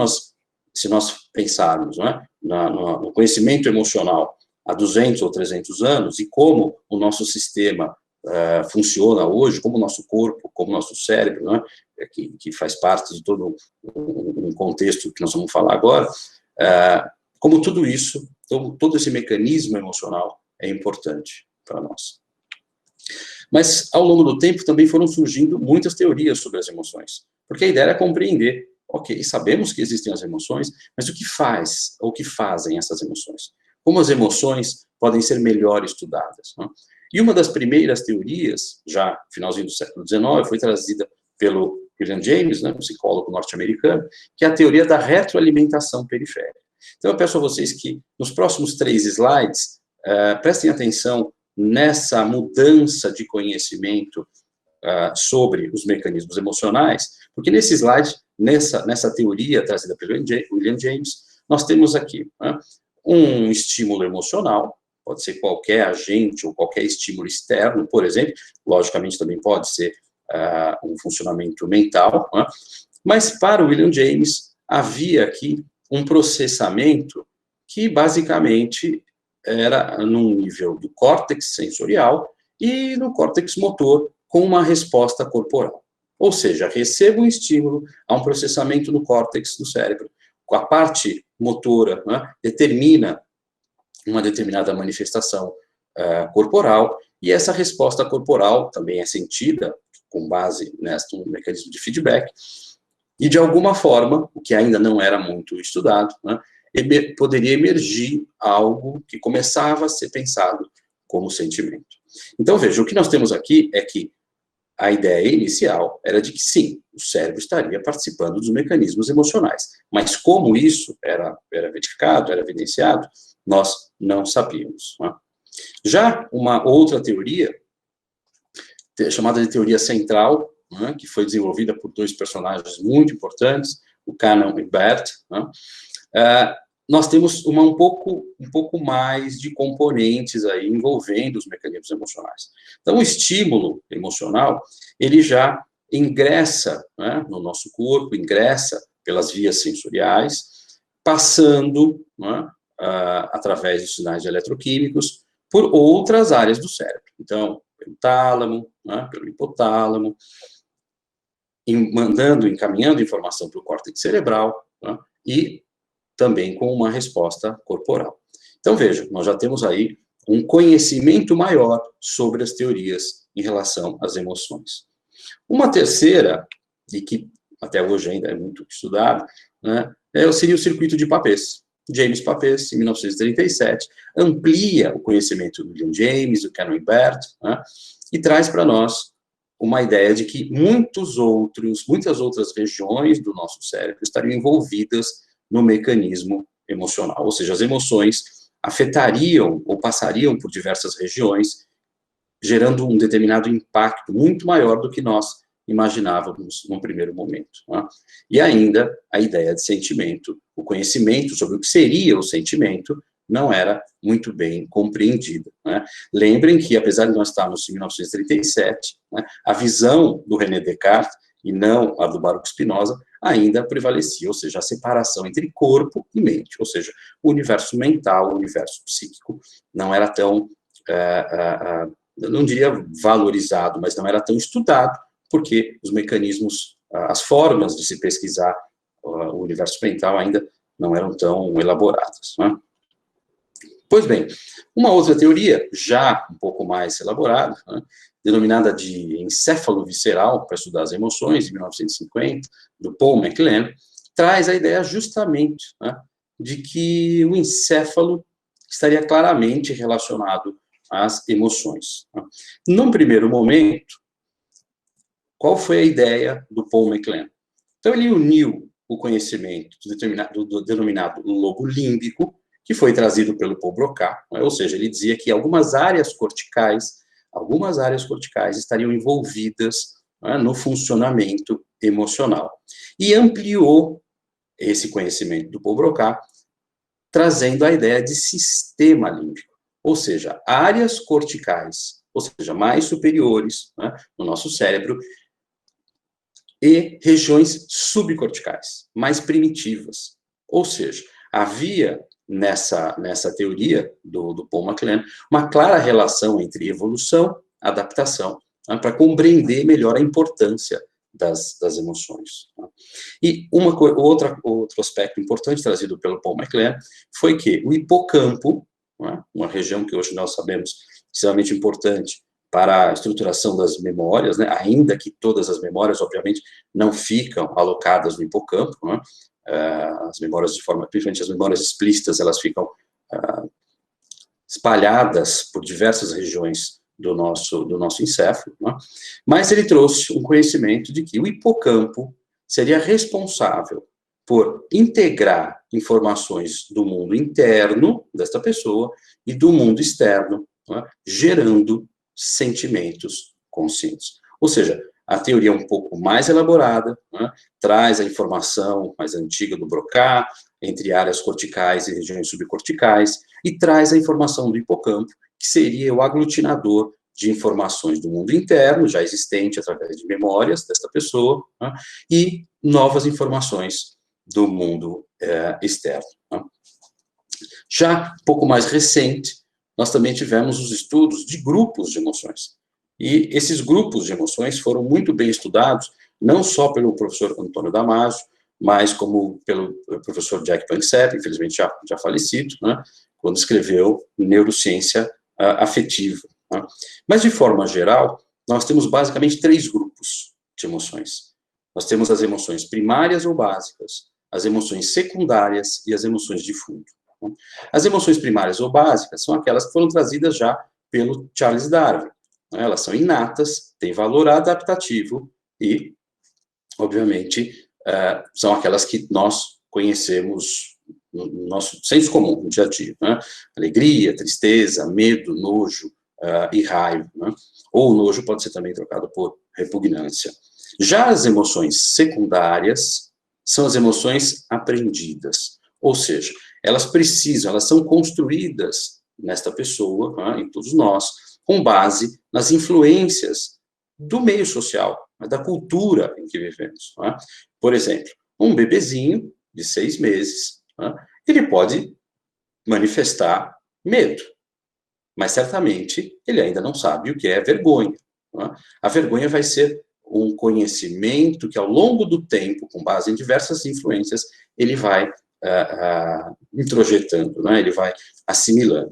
se nós pensarmos, não é, no conhecimento emocional há 200 ou 300 anos e como o nosso sistema funciona hoje, como o nosso corpo, como o nosso cérebro, não é, que faz parte de todo um contexto que nós vamos falar agora, como tudo isso, todo esse mecanismo emocional é importante para nós. Mas, ao longo do tempo, também foram surgindo muitas teorias sobre as emoções, porque a ideia era compreender, ok, sabemos que existem as emoções, mas o que fazem essas emoções? Como as emoções podem ser melhor estudadas? Não? E uma das primeiras teorias, já no finalzinho do século XIX, foi trazida pelo William James, né, um psicólogo norte-americano, que é a teoria da retroalimentação periférica. Então, eu peço a vocês que, nos próximos 3 slides, prestem atenção nessa mudança de conhecimento sobre os mecanismos emocionais, porque nesse slide, nessa teoria trazida pelo William James, nós temos aqui um estímulo emocional, pode ser qualquer agente ou qualquer estímulo externo, por exemplo, logicamente também pode ser um funcionamento mental, né? Mas para o William James havia aqui um processamento que basicamente era num nível do córtex sensorial e no córtex motor com uma resposta corporal. Ou seja, recebo um estímulo, há um processamento no córtex do cérebro, a parte motora, né, determina uma determinada manifestação corporal, e essa resposta corporal também é sentida com base num mecanismo de feedback, e de alguma forma, o que ainda não era muito estudado, né, poderia emergir algo que começava a ser pensado como sentimento. Então, veja, o que nós temos aqui é que a ideia inicial era de que, sim, o cérebro estaria participando dos mecanismos emocionais, mas como isso era verificado, era evidenciado, nós não sabíamos. Né? Já uma outra teoria, chamada de teoria central, né, que foi desenvolvida por 2 personagens muito importantes, o Cannon e Bert, né, nós temos um pouco mais de componentes aí envolvendo os mecanismos emocionais. Então, o estímulo emocional, ele já ingressa, né, no nosso corpo, ingressa pelas vias sensoriais, passando, né, através dos sinais eletroquímicos, por outras áreas do cérebro. Então, pelo tálamo, né, pelo hipotálamo, encaminhando informação para o córtex cerebral, né, e também com uma resposta corporal. Então, veja, nós já temos aí um conhecimento maior sobre as teorias em relação às emoções. Uma terceira, e que até hoje ainda é muito estudada, né, seria o circuito de Papez. James Papez, em 1937, amplia o conhecimento do William James, do Cannon e Bert, né, e traz para nós uma ideia de que muitas outras regiões do nosso cérebro estariam envolvidas no mecanismo emocional, ou seja, as emoções afetariam ou passariam por diversas regiões, gerando um determinado impacto muito maior do que nós imaginávamos num primeiro momento. Né? E ainda, a ideia de sentimento, o conhecimento sobre o que seria o sentimento, não era muito bem compreendida. Né? Lembrem que, apesar de nós estarmos em 1937, né, a visão do René Descartes, e não a do Baruch Spinoza, ainda prevalecia, ou seja, a separação entre corpo e mente, ou seja, o universo mental, o universo psíquico, não era tão, não diria valorizado, mas não era tão estudado, porque os mecanismos, as formas de se pesquisar o universo mental ainda não eram tão elaboradas. Né? Pois bem, uma outra teoria, já um pouco mais elaborada, né, denominada de encéfalo visceral, para estudar as emoções, em 1950, do Paul MacLean, traz a ideia justamente, né, de que o encéfalo estaria claramente relacionado às emoções. Né. Num primeiro momento, qual foi a ideia do Paul MacLean? Então, ele uniu o conhecimento do denominado lobo límbico, que foi trazido pelo Paul Broca, né, ou seja, ele dizia que algumas áreas corticais estariam envolvidas, né, no funcionamento emocional. E ampliou esse conhecimento do Paul Broca, trazendo a ideia de sistema límbico, ou seja, áreas corticais, ou seja, mais superiores, né, no nosso cérebro, e regiões subcorticais, mais primitivas. Ou seja, havia nessa teoria do Paul MacLean uma clara relação entre evolução e adaptação, né, para compreender melhor a importância das emoções. Né. E outro aspecto importante trazido pelo Paul MacLean foi que o hipocampo, né, uma região que hoje nós sabemos extremamente importante para a estruturação das memórias, né, ainda que todas as memórias, obviamente, não ficam alocadas no hipocampo, né, as memórias principalmente as memórias explícitas, elas ficam espalhadas por diversas regiões do nosso encéfalo, né, mas ele trouxe um conhecimento de que o hipocampo seria responsável por integrar informações do mundo interno desta pessoa e do mundo externo, né, gerando sentimentos conscientes. Ou seja, a teoria é um pouco mais elaborada, né, traz a informação mais antiga do Broca, entre áreas corticais e regiões subcorticais, e traz a informação do hipocampo, que seria o aglutinador de informações do mundo interno, já existente através de memórias desta pessoa, né, e novas informações do mundo externo. Né. Já um pouco mais recente, nós também tivemos os estudos de grupos de emoções. E esses grupos de emoções foram muito bem estudados, não só pelo professor Antônio Damasio, mas como pelo professor Jack Panksepp, infelizmente já falecido, né, quando escreveu Neurociência Afetiva. Né. Mas, de forma geral, nós temos basicamente 3 grupos de emoções. Nós temos as emoções primárias ou básicas, as emoções secundárias e as emoções de fundo. As emoções primárias ou básicas são aquelas que foram trazidas já pelo Charles Darwin. Elas são inatas, têm valor adaptativo e, obviamente, são aquelas que nós conhecemos no nosso senso comum, no dia a dia. Né? Alegria, tristeza, medo, nojo e raiva. Né? Ou o nojo pode ser também trocado por repugnância. Já as emoções secundárias são as emoções aprendidas. Ou seja, elas são construídas nesta pessoa, né, em todos nós, com base nas influências do meio social, da cultura em que vivemos. Né? Por exemplo, um bebezinho de 6 meses, né, ele pode manifestar medo, mas certamente ele ainda não sabe o que é vergonha. Né? A vergonha vai ser um conhecimento que, ao longo do tempo, com base em diversas influências, ele vai introjetando, né? Ele vai assimilando.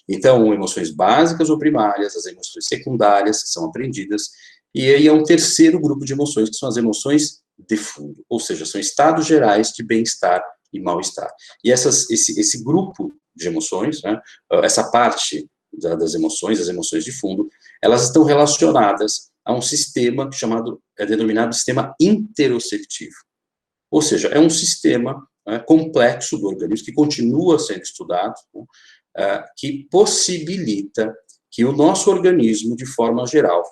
Então, emoções básicas ou primárias, as emoções secundárias, que são aprendidas, e aí é um terceiro grupo de emoções, que são as emoções de fundo, ou seja, são estados gerais de bem-estar e mal-estar. E esse grupo de emoções, né, essa parte das emoções, as emoções de fundo, elas estão relacionadas a um sistema denominado sistema interoceptivo. Ou seja, é um sistema complexo do organismo, que continua sendo estudado, que possibilita que o nosso organismo, de forma geral,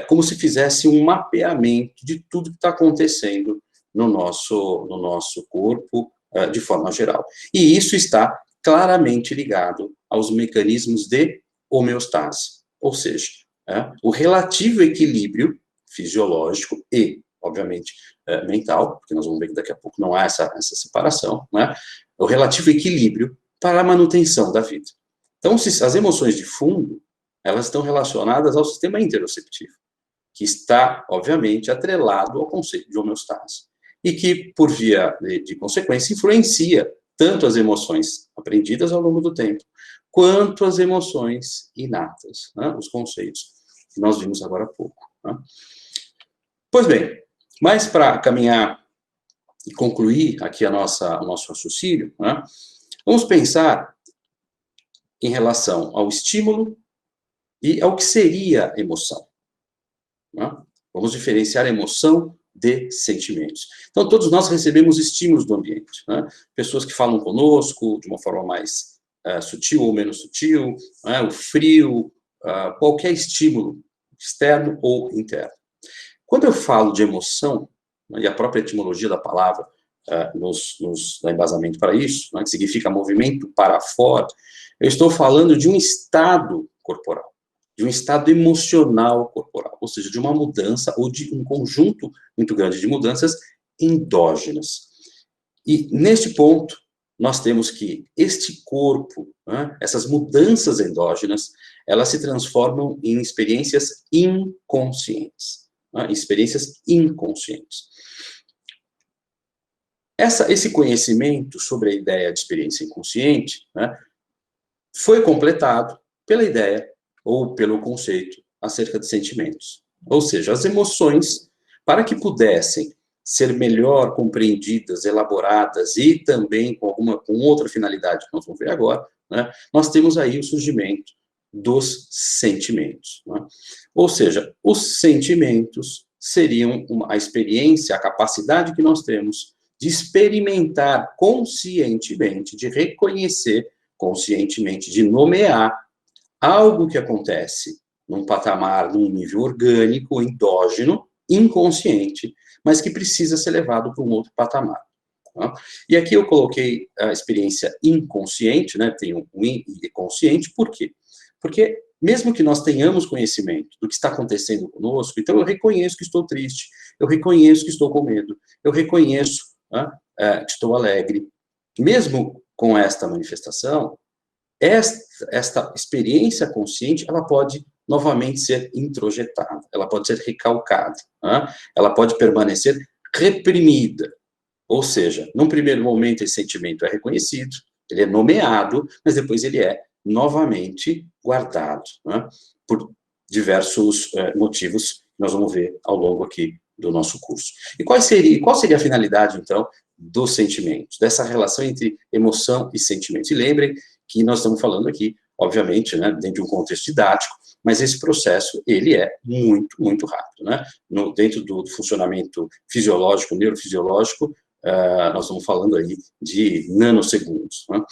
como se fizesse um mapeamento de tudo que está acontecendo no nosso corpo, de forma geral. E isso está claramente ligado aos mecanismos de homeostase, ou seja, o relativo equilíbrio fisiológico e, obviamente, mental, porque nós vamos ver que daqui a pouco não há essa separação, né? O relativo equilíbrio para a manutenção da vida. Então, as emoções de fundo, elas estão relacionadas ao sistema interoceptivo, que está, obviamente, atrelado ao conceito de homeostase, e que, por via de consequência, influencia tanto as emoções aprendidas ao longo do tempo, quanto as emoções inatas, né? Os conceitos que nós vimos agora há pouco. Né? Pois bem, mas para caminhar e concluir aqui o nosso raciocínio, né, vamos pensar em relação ao estímulo e ao que seria emoção. Né? Vamos diferenciar emoção de sentimentos. Então, todos nós recebemos estímulos do ambiente. Né? Pessoas que falam conosco de uma forma mais sutil ou menos sutil, né? O frio, qualquer estímulo externo ou interno. Quando eu falo de emoção, e a própria etimologia da palavra nos dá embasamento para isso, né, que significa movimento para fora, eu estou falando de um estado corporal, de um estado emocional corporal, ou seja, de uma mudança ou de um conjunto muito grande de mudanças endógenas. E, neste ponto, nós temos que este corpo, né, essas mudanças endógenas, elas se transformam em experiências inconscientes. Né, experiências inconscientes. Esse conhecimento sobre a ideia de experiência inconsciente, né, foi completado pela ideia ou pelo conceito acerca de sentimentos. Ou seja, as emoções, para que pudessem ser melhor compreendidas, elaboradas e também com outra finalidade que nós vamos ver agora, né, nós temos aí o surgimento dos sentimentos. Né? Ou seja, os sentimentos seriam a experiência, a capacidade que nós temos de experimentar conscientemente, de reconhecer conscientemente, de nomear algo que acontece num patamar, num nível orgânico, endógeno, inconsciente, mas que precisa ser levado para um outro patamar. Tá? E aqui eu coloquei a experiência inconsciente, né? Tem um inconsciente, por quê? Porque mesmo que nós tenhamos conhecimento do que está acontecendo conosco, então eu reconheço que estou triste, eu reconheço que estou com medo, eu reconheço, né, que estou alegre. Mesmo com esta manifestação, esta experiência consciente, ela pode novamente ser introjetada, ela pode ser recalcada, né? Ela pode permanecer reprimida. Ou seja, num primeiro momento esse sentimento é reconhecido, ele é nomeado, mas depois ele é novamente guardado, né? Por diversos motivos que nós vamos ver ao longo aqui do nosso curso. E qual seria a finalidade, então, dos sentimentos, dessa relação entre emoção e sentimentos? E lembrem que nós estamos falando aqui, obviamente, né, dentro de um contexto didático, mas esse processo, ele é muito, muito rápido, né? Dentro do funcionamento fisiológico, neurofisiológico, nós estamos falando aí de nanosegundos, né?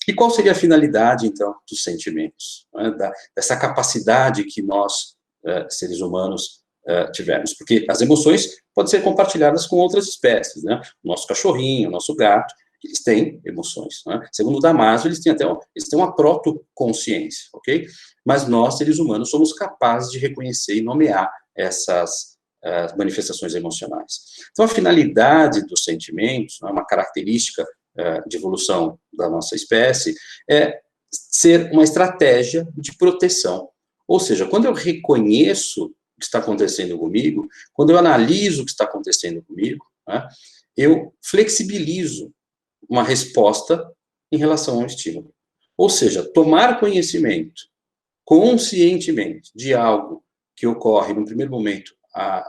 E qual seria a finalidade, então, dos sentimentos? Né? Dessa capacidade que nós, seres humanos, tivemos? Porque as emoções podem ser compartilhadas com outras espécies, né? O nosso cachorrinho, o nosso gato, eles têm emoções, né? Segundo o Damasio, eles têm uma protoconsciência, ok? Mas nós, seres humanos, somos capazes de reconhecer e nomear essas manifestações emocionais. Então, a finalidade dos sentimentos, né, uma característica de evolução da nossa espécie, é ser uma estratégia de proteção. Ou seja, quando eu reconheço o que está acontecendo comigo, quando eu analiso o que está acontecendo comigo, né, eu flexibilizo uma resposta em relação ao estímulo. Ou seja, tomar conhecimento conscientemente de algo que ocorre, no primeiro momento,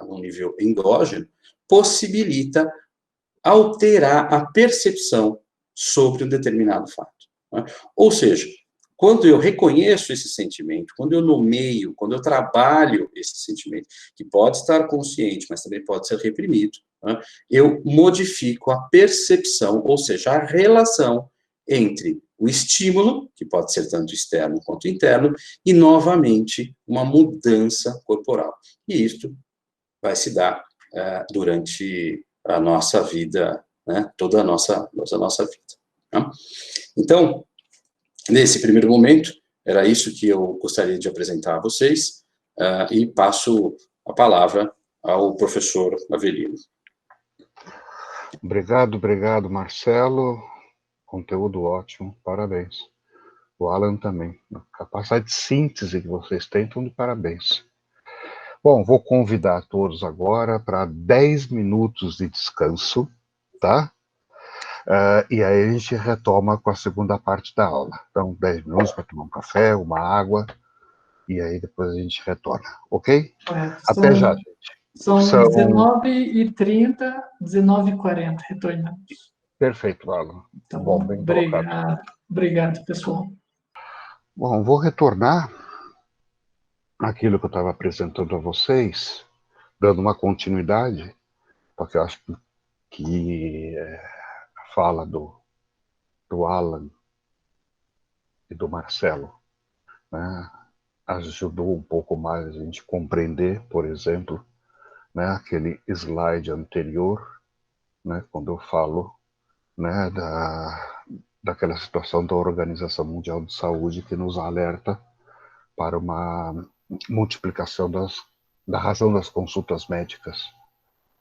no nível endógeno, possibilita alterar a percepção sobre um determinado fato. Né? Ou seja, quando eu reconheço esse sentimento, quando eu nomeio, quando eu trabalho esse sentimento, que pode estar consciente, mas também pode ser reprimido, né, eu modifico a percepção, ou seja, a relação entre o estímulo, que pode ser tanto externo quanto interno, e, novamente, uma mudança corporal. E isto vai se dar durante a nossa vida, né, toda a nossa vida. Tá? Então, nesse primeiro momento, era isso que eu gostaria de apresentar a vocês, e passo a palavra ao professor Avelino. Obrigado, Marcelo. Conteúdo ótimo, parabéns. O Alan também. A capacidade de síntese que vocês têm, então, de parabéns. Bom, vou convidar todos agora para 10 minutos de descanso, tá? E aí a gente retoma com a segunda parte da aula. Então, 10 minutos para tomar um café, uma água, e aí depois a gente retorna, ok? Até já, gente. São 19h30, 19h40, retornamos. Perfeito, Alan. Tá bom, bem colocado. Obrigado, pessoal. Bom, vou retornar aquilo que eu estava apresentando a vocês, dando uma continuidade, porque eu acho que a fala do Alan e do Marcelo, né, ajudou um pouco mais a gente compreender, por exemplo, né, aquele slide anterior, né, quando eu falo, né, daquela situação da Organização Mundial de Saúde que nos alerta para uma multiplicação da razão das consultas médicas,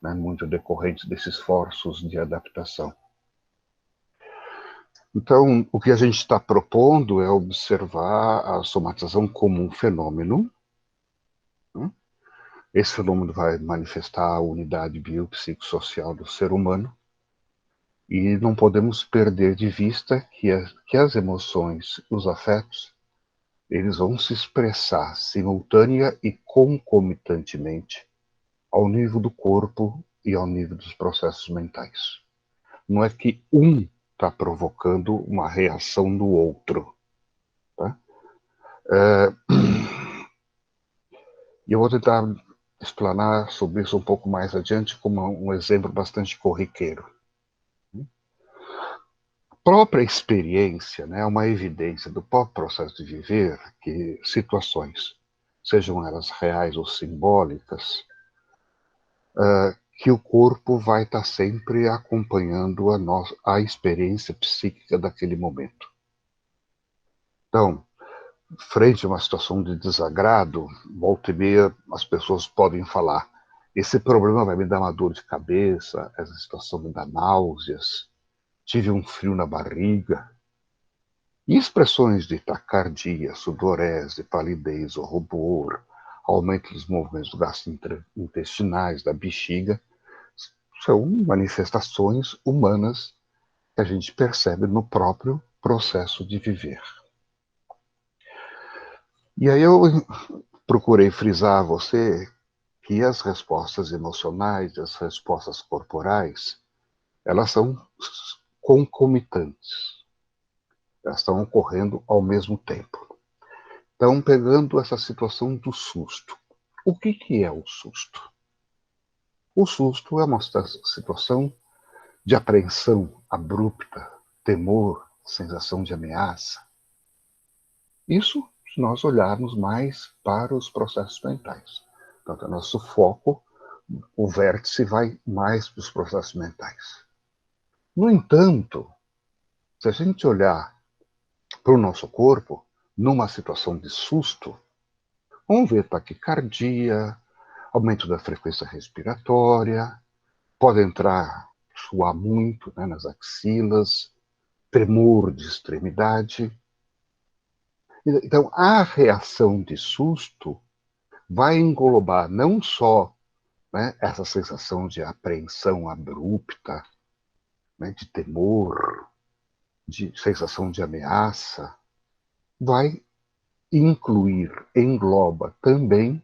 né, muito decorrentes desses esforços de adaptação. Então, o que a gente está propondo é observar a somatização como um fenômeno, né? Esse fenômeno vai manifestar a unidade biopsicossocial do ser humano, e não podemos perder de vista que as emoções, os afetos, eles vão se expressar simultânea e concomitantemente ao nível do corpo e ao nível dos processos mentais. Não é que um está provocando uma reação do outro. Tá? E eu vou tentar explanar sobre isso um pouco mais adiante como um exemplo bastante corriqueiro. A própria experiência, né, é uma evidência do próprio processo de viver que situações, sejam elas reais ou simbólicas, que o corpo vai estar sempre acompanhando a experiência psíquica daquele momento. Então, frente a uma situação de desagrado, volta e meia as pessoas podem falar: esse problema vai me dar uma dor de cabeça, essa situação me dá náuseas, tive um frio na barriga. E expressões de taquicardia, sudorese, palidez ou rubor, aumento dos movimentos gastrointestinais, da bexiga, são manifestações humanas que a gente percebe no próprio processo de viver. E aí eu procurei frisar a você que as respostas emocionais, as respostas corporais, elas são concomitantes. Elas estão ocorrendo ao mesmo tempo. Então, pegando essa situação do susto. O que é o susto? O susto é uma situação de apreensão abrupta, temor, sensação de ameaça. Isso se nós olharmos mais para os processos mentais. Então, o nosso foco, o vértice vai mais para os processos mentais. No entanto, se a gente olhar para o nosso corpo, numa situação de susto, vamos ver taquicardia, aumento da frequência respiratória, pode suar muito, né, nas axilas, tremor de extremidade. Então, a reação de susto vai englobar não só, né, essa sensação de apreensão abrupta, né, de temor, de sensação de ameaça, vai engloba também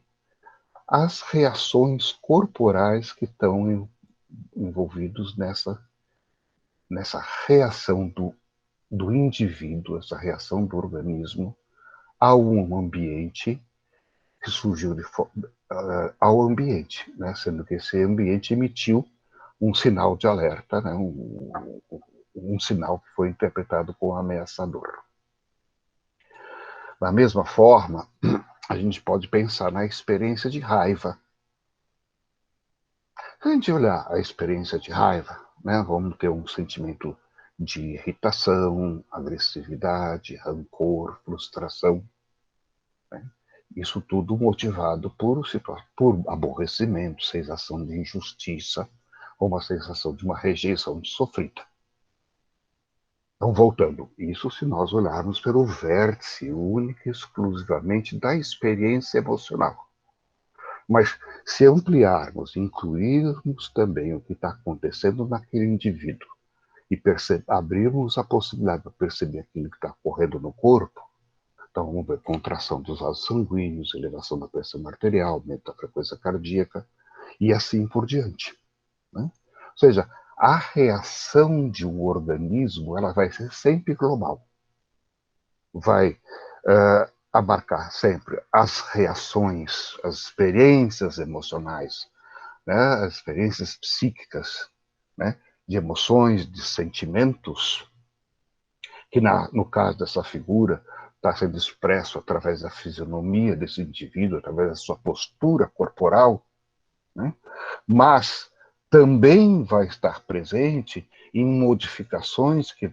as reações corporais que estão envolvidos nessa reação do indivíduo, essa reação do organismo a um ambiente que surgiu ao ambiente, né? Sendo que esse ambiente emitiu um sinal de alerta, né? um sinal que foi interpretado como ameaçador. Da mesma forma, a gente pode pensar na experiência de raiva. Se a gente olhar a experiência de raiva, né, vamos ter um sentimento de irritação, agressividade, rancor, frustração. Né? Isso tudo motivado por aborrecimento, sensação de injustiça, ou uma sensação de uma rejeição sofrida. Então, voltando, isso se nós olharmos pelo vértice único e exclusivamente da experiência emocional. Mas se ampliarmos, incluirmos também o que está acontecendo naquele indivíduo e abrirmos a possibilidade de perceber aquilo que está ocorrendo no corpo, então vamos ver contração dos vasos sanguíneos, elevação da pressão arterial, aumento da frequência cardíaca e assim por diante. Né? Ou seja, a reação de um organismo ela vai ser sempre global. Vai abarcar sempre as reações, as experiências emocionais, né, as experiências psíquicas, né, de emoções, de sentimentos, que no caso dessa figura está sendo expresso através da fisionomia desse indivíduo, através da sua postura corporal, né, mas também vai estar presente em modificações que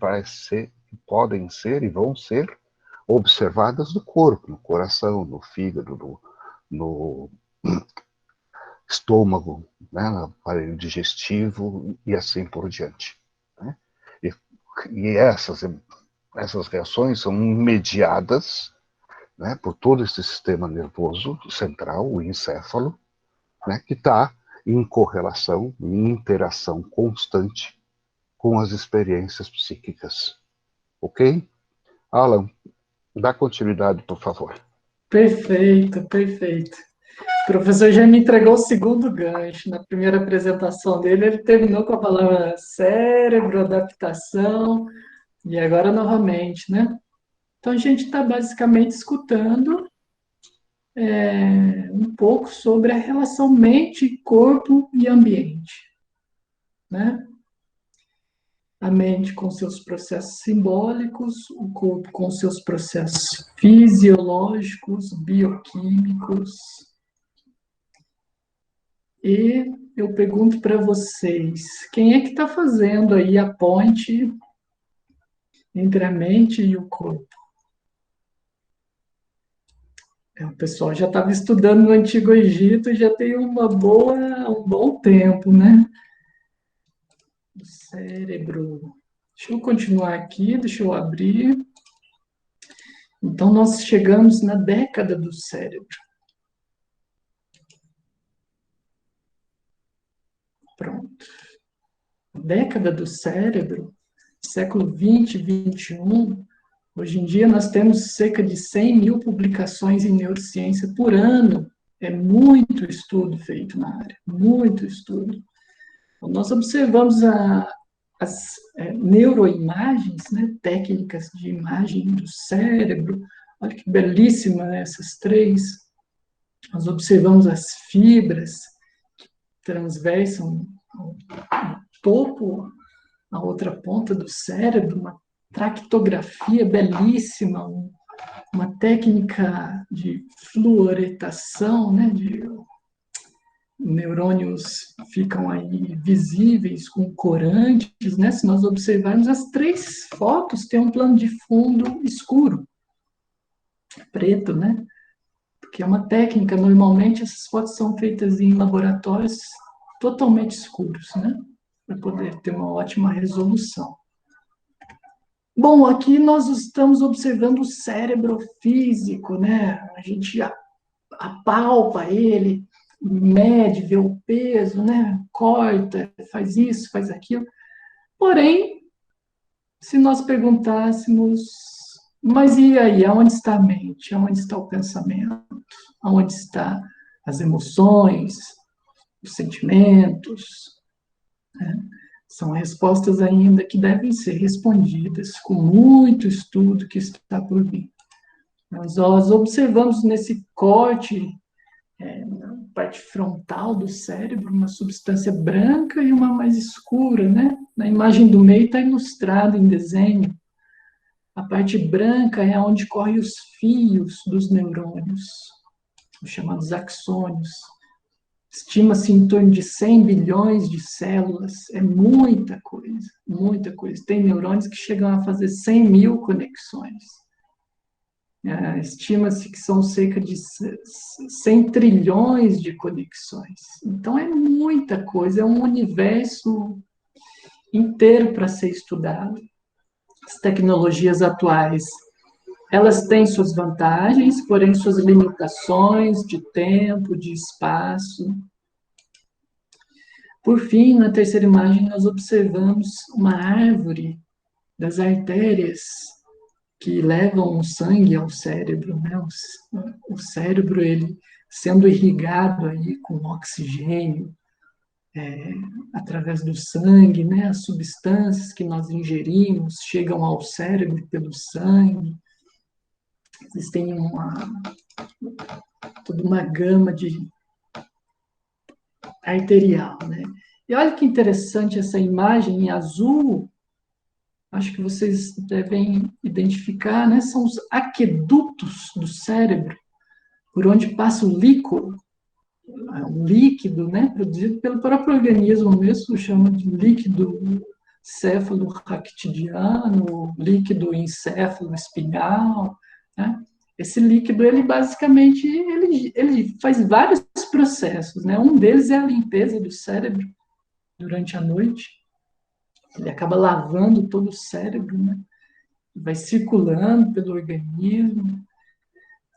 podem ser e vão ser observadas no corpo, no coração, no fígado, no estômago, né, no aparelho digestivo e assim por diante. Né? E essas reações são mediadas, né, por todo esse sistema nervoso central, o encéfalo, né, que está em correlação, em interação constante com as experiências psíquicas. Ok? Alan, dá continuidade, por favor. Perfeito, perfeito. O professor já me entregou o segundo gancho. Na primeira apresentação dele, ele terminou com a palavra cérebro, adaptação, e agora novamente, né? Então, a gente está basicamente escutando um pouco sobre a relação mente, corpo e ambiente, né? A mente com seus processos simbólicos, o corpo com seus processos fisiológicos, bioquímicos. E eu pergunto para vocês, quem é que está fazendo aí a ponte entre a mente e o corpo? O pessoal já estava estudando no Antigo Egito e já tem um bom tempo, né? O cérebro. Deixa eu continuar aqui, deixa eu abrir. Então, nós chegamos na década do cérebro. Pronto. Década do cérebro, século 20, 21. Hoje em dia, nós temos cerca de 100 mil publicações em neurociência por ano. É muito estudo feito na área, muito estudo. Então, nós observamos as neuroimagens, né, técnicas de imagem do cérebro. Olha que belíssima essas três. Nós observamos as fibras que transversam o topo, a outra ponta do cérebro, uma tractografia belíssima, uma técnica de fluoretação, né, de neurônios ficam aí visíveis com corantes, né? Se nós observarmos as três fotos, tem um plano de fundo escuro, preto, né? Porque é uma técnica, normalmente essas fotos são feitas em laboratórios totalmente escuros, né? Para poder ter uma ótima resolução. Bom, aqui nós estamos observando o cérebro físico, né? A gente apalpa ele, mede, vê o peso, né? Corta, faz isso, faz aquilo. Porém, se nós perguntássemos, mas e aí, aonde está a mente? Aonde está o pensamento? Aonde estão as emoções, os sentimentos? Né? São respostas ainda que devem ser respondidas com muito estudo que está por vir. Nós observamos nesse corte, na parte frontal do cérebro, uma substância branca e uma mais escura, né? Na imagem do meio está ilustrado em desenho. A parte branca é onde correm os fios dos neurônios, os chamados axônios. Estima-se em torno de 100 bilhões de células, é muita coisa, muita coisa. Tem neurônios que chegam a fazer 100 mil conexões. Estima-se que são cerca de 100 trilhões de conexões. Então, é muita coisa, é um universo inteiro para ser estudado. As tecnologias atuais, elas têm suas vantagens, porém suas limitações de tempo, de espaço. Por fim, na terceira imagem, nós observamos uma árvore das artérias que levam o sangue ao cérebro, né? O cérebro, ele sendo irrigado aí com oxigênio, através do sangue, né? As substâncias que nós ingerimos chegam ao cérebro pelo sangue. Existem toda uma gama de arterial, né? E olha que interessante essa imagem em azul, acho que vocês devem identificar, né? São os aquedutos do cérebro, por onde passa o líquido um líquido, né, produzido pelo próprio organismo mesmo, chama de líquido céfalo-raquidiano, líquido encéfalo-espinhal, né? Esse líquido, ele basicamente, ele faz vários processos, né? Um deles é a limpeza do cérebro durante a noite. Ele acaba lavando todo o cérebro, né? Vai circulando pelo organismo.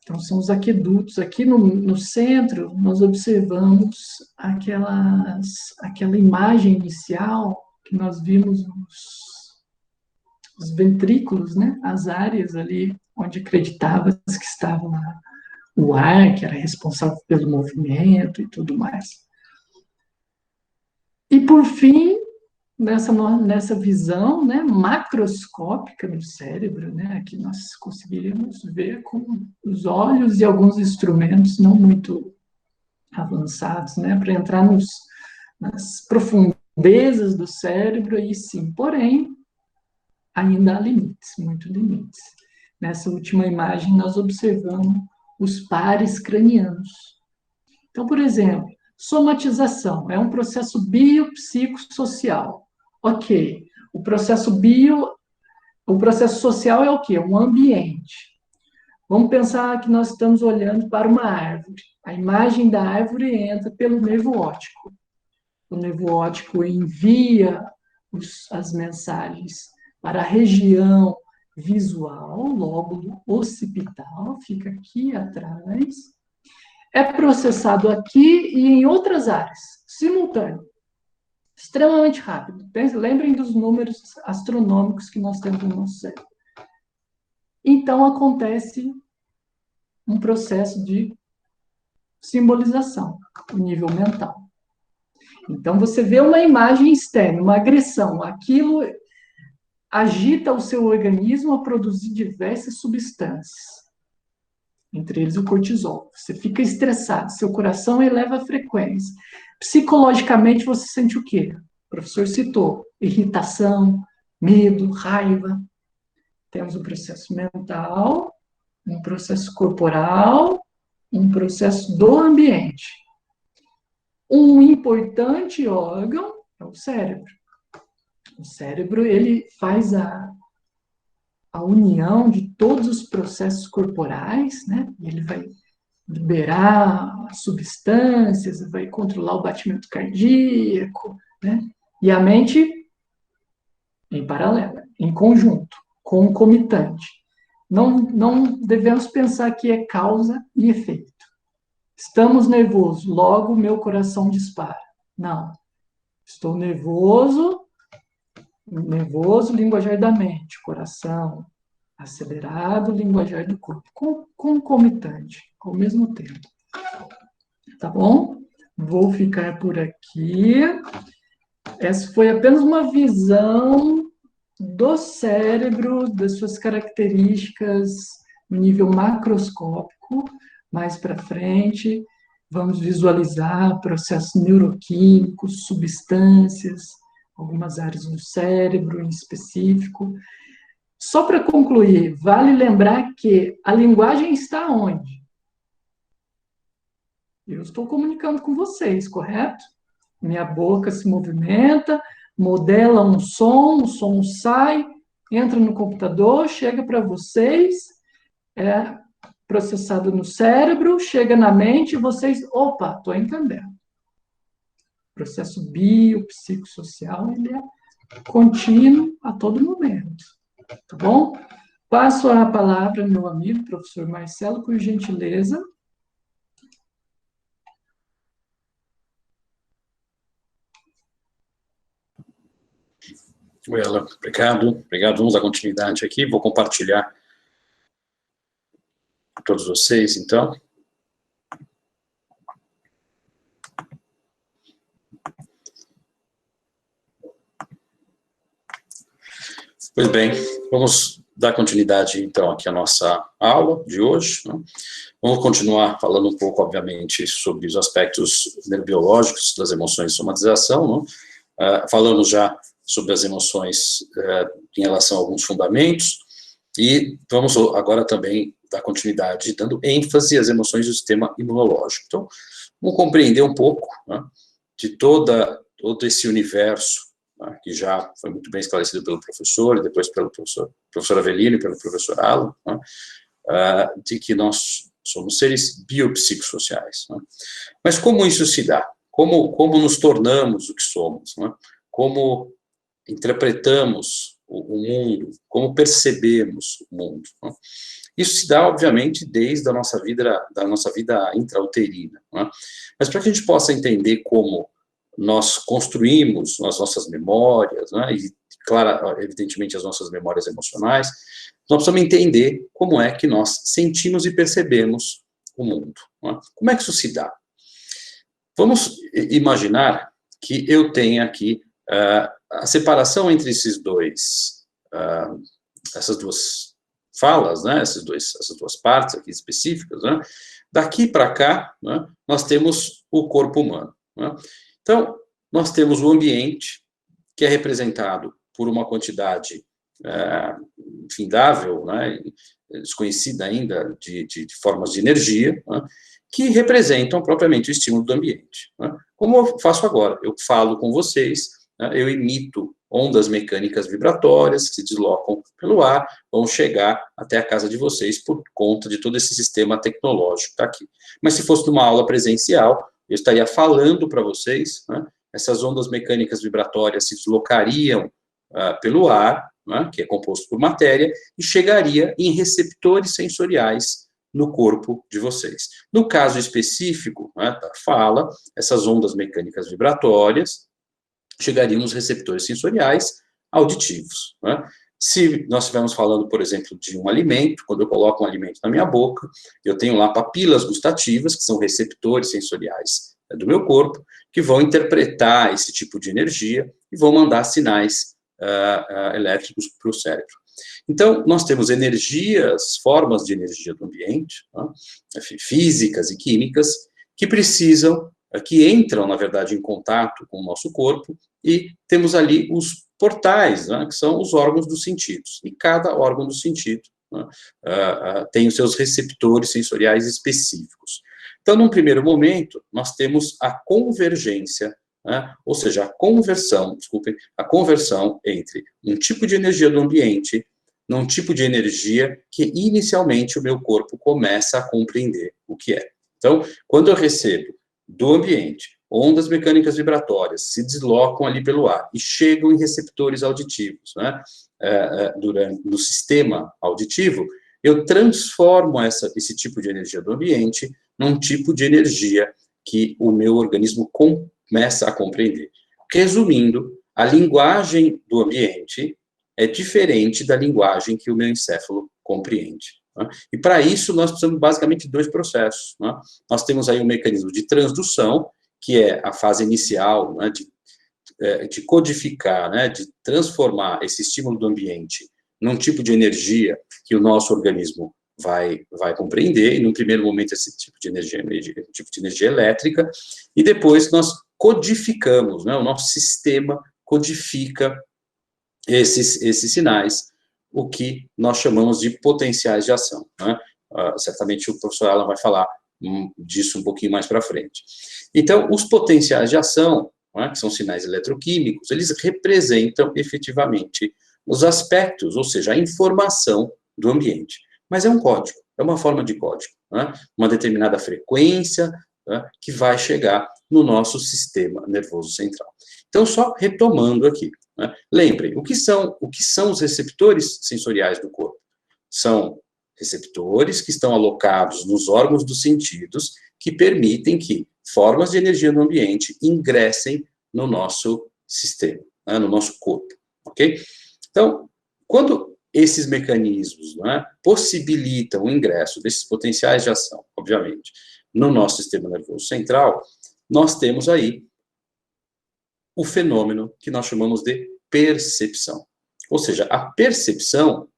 Então, são os aquedutos. Aqui no centro, nós observamos aquela imagem inicial que nós vimos os ventrículos, né? As áreas ali onde acreditava que estava o ar, que era responsável pelo movimento e tudo mais. E, por fim, nessa visão, né, macroscópica do cérebro, né, que nós conseguiríamos ver com os olhos e alguns instrumentos não muito avançados, né, para entrar nas profundezas do cérebro, aí sim. Porém, ainda há limites, muitos limites. Nessa última imagem, nós observamos os pares cranianos. Então, por exemplo, somatização é um processo biopsicossocial. Ok, o processo social é o quê? Um ambiente. Vamos pensar que nós estamos olhando para uma árvore. A imagem da árvore entra pelo nervo óptico. O nervo óptico envia as mensagens para a região visual, lóbulo occipital, fica aqui atrás. É processado aqui e em outras áreas, simultâneo. Extremamente rápido. Lembrem dos números astronômicos que nós temos no nosso cérebro. Então, acontece um processo de simbolização, no nível mental. Então, você vê uma imagem externa, uma agressão, aquilo agita o seu organismo a produzir diversas substâncias, entre eles o cortisol. Você fica estressado, seu coração eleva a frequência. Psicologicamente, você sente o quê? O professor citou: irritação, medo, raiva. Temos um processo mental, um processo corporal, um processo do ambiente. Um importante órgão é o cérebro. O cérebro, ele faz a união de todos os processos corporais, né? Ele vai liberar substâncias, vai controlar o batimento cardíaco, né? E a mente em paralelo, em conjunto, concomitante. Não devemos pensar que é causa e efeito. Estamos nervosos, logo meu coração dispara. Não. Estou nervoso, linguajar da mente, coração acelerado, linguajar do corpo, concomitante, ao mesmo tempo. Tá bom? Vou ficar por aqui. Essa foi apenas uma visão do cérebro, das suas características no nível macroscópico. Mais para frente, vamos visualizar processos neuroquímicos, substâncias, algumas áreas do cérebro em específico. Só para concluir, vale lembrar que a linguagem está onde? Eu estou comunicando com vocês, correto? Minha boca se movimenta, modela um som, o som sai, entra no computador, chega para vocês, é processado no cérebro, chega na mente e vocês, opa, estou entendendo. O processo biopsicossocial, ele é contínuo a todo momento. Tá bom? Passo a palavra ao meu amigo, professor Marcelo, por gentileza. Well, obrigado. Vamos dar continuidade aqui. Vou compartilhar com todos vocês, então. Pois bem, vamos dar continuidade, então, aqui à nossa aula de hoje, né? Vamos continuar falando um pouco, obviamente, sobre os aspectos neurobiológicos das emoções de somatização, né? Falamos já sobre as emoções em relação a alguns fundamentos, e vamos agora também dar continuidade, dando ênfase às emoções do sistema imunológico. Então, vamos compreender um pouco, né, de todo esse universo, né, que já foi muito bem esclarecido pelo professor, e depois pelo professor Avelino e pelo professor Alan, né, de que nós somos seres biopsicossociais. Né? Mas como isso se dá? Como nos tornamos o que somos? Né? Como interpretamos o mundo? Como percebemos o mundo? Né? Isso se dá, obviamente, desde a nossa vida intrauterina. Né? Mas para que a gente possa entender como nós construímos as nossas memórias, né? E, claro, evidentemente, as nossas memórias emocionais, nós precisamos entender como é que nós sentimos e percebemos o mundo. Né? Como é que isso se dá? Vamos imaginar que eu tenha aqui a separação entre essas duas falas, né, essas duas partes aqui específicas, né, daqui para cá, né, nós temos o corpo humano. Né? Então, nós temos o ambiente, que é representado por uma quantidade infindável, né, desconhecida ainda, de formas de energia, né, que representam propriamente o estímulo do ambiente. Né? Como eu faço agora? Eu falo com vocês, né, eu emito ondas mecânicas vibratórias que se deslocam pelo ar, vão chegar até a casa de vocês por conta de todo esse sistema tecnológico que está aqui. Mas se fosse numa aula presencial, eu estaria falando para vocês, né, essas ondas mecânicas vibratórias se deslocariam pelo ar, né, que é composto por matéria, e chegaria em receptores sensoriais no corpo de vocês. No caso específico, né, da fala, essas ondas mecânicas vibratórias chegariam nos receptores sensoriais auditivos. Né? Se nós estivermos falando, por exemplo, de um alimento, quando eu coloco um alimento na minha boca, eu tenho lá papilas gustativas, que são receptores sensoriais do meu corpo, que vão interpretar esse tipo de energia e vão mandar sinais elétricos para o cérebro. Então, nós temos energias, formas de energia do ambiente, né, físicas e químicas, que entram, na verdade, em contato com o nosso corpo, e temos ali os portais, né, que são os órgãos dos sentidos. E cada órgão do sentido, né, tem os seus receptores sensoriais específicos. Então, num primeiro momento, nós temos a convergência, né, ou seja, a conversão entre um tipo de energia do ambiente num tipo de energia que inicialmente o meu corpo começa a compreender o que é. Então, quando eu recebo do ambiente ondas mecânicas vibratórias se deslocam ali pelo ar e chegam em receptores auditivos, né, no sistema auditivo, eu transformo esse tipo de energia do ambiente num tipo de energia que o meu organismo começa a compreender. Resumindo, a linguagem do ambiente é diferente da linguagem que o meu encéfalo compreende. Né? E para isso nós precisamos basicamente de dois processos. Né? Nós temos aí um mecanismo de transdução, que é a fase inicial, né, de codificar, né, de transformar esse estímulo do ambiente num tipo de energia que o nosso organismo vai compreender, e no primeiro momento esse tipo de energia é um tipo de energia elétrica, e depois nós codificamos, né, o nosso sistema codifica esses sinais, o que nós chamamos de potenciais de ação. Né? Certamente o professor Alan vai falar disso um pouquinho mais para frente. Então, os potenciais de ação, né, que são sinais eletroquímicos, eles representam efetivamente os aspectos, ou seja, a informação do ambiente. Mas é um código, é uma forma de código, né? Uma determinada frequência, né, que vai chegar no nosso sistema nervoso central. Então, só retomando aqui, né? Lembrem, o que são os receptores sensoriais do corpo? São receptores que estão alocados nos órgãos dos sentidos, que permitem que formas de energia no ambiente ingressem no nosso sistema, né, no nosso corpo, ok? Então, quando esses mecanismos, né, possibilitam o ingresso desses potenciais de ação, obviamente, no nosso sistema nervoso central, nós temos aí o fenômeno que nós chamamos de percepção. Ou seja, a percepção,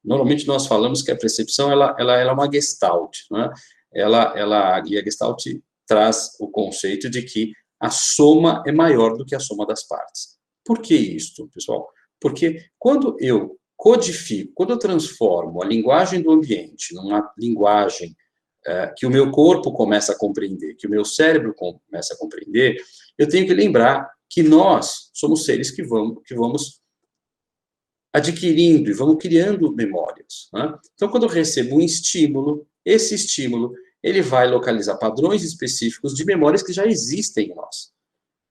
normalmente nós falamos que a percepção ela é uma gestalt, né? E a gestalt traz o conceito de que a soma é maior do que a soma das partes. Por que isso, pessoal? Porque quando eu codifico, quando eu transformo a linguagem do ambiente numa linguagem que o meu corpo começa a compreender, que o meu cérebro começa a compreender, eu tenho que lembrar que nós somos seres que vamos adquirindo e vamos criando memórias, né? Então, quando eu recebo um estímulo, esse estímulo, ele vai localizar padrões específicos de memórias que já existem em nós.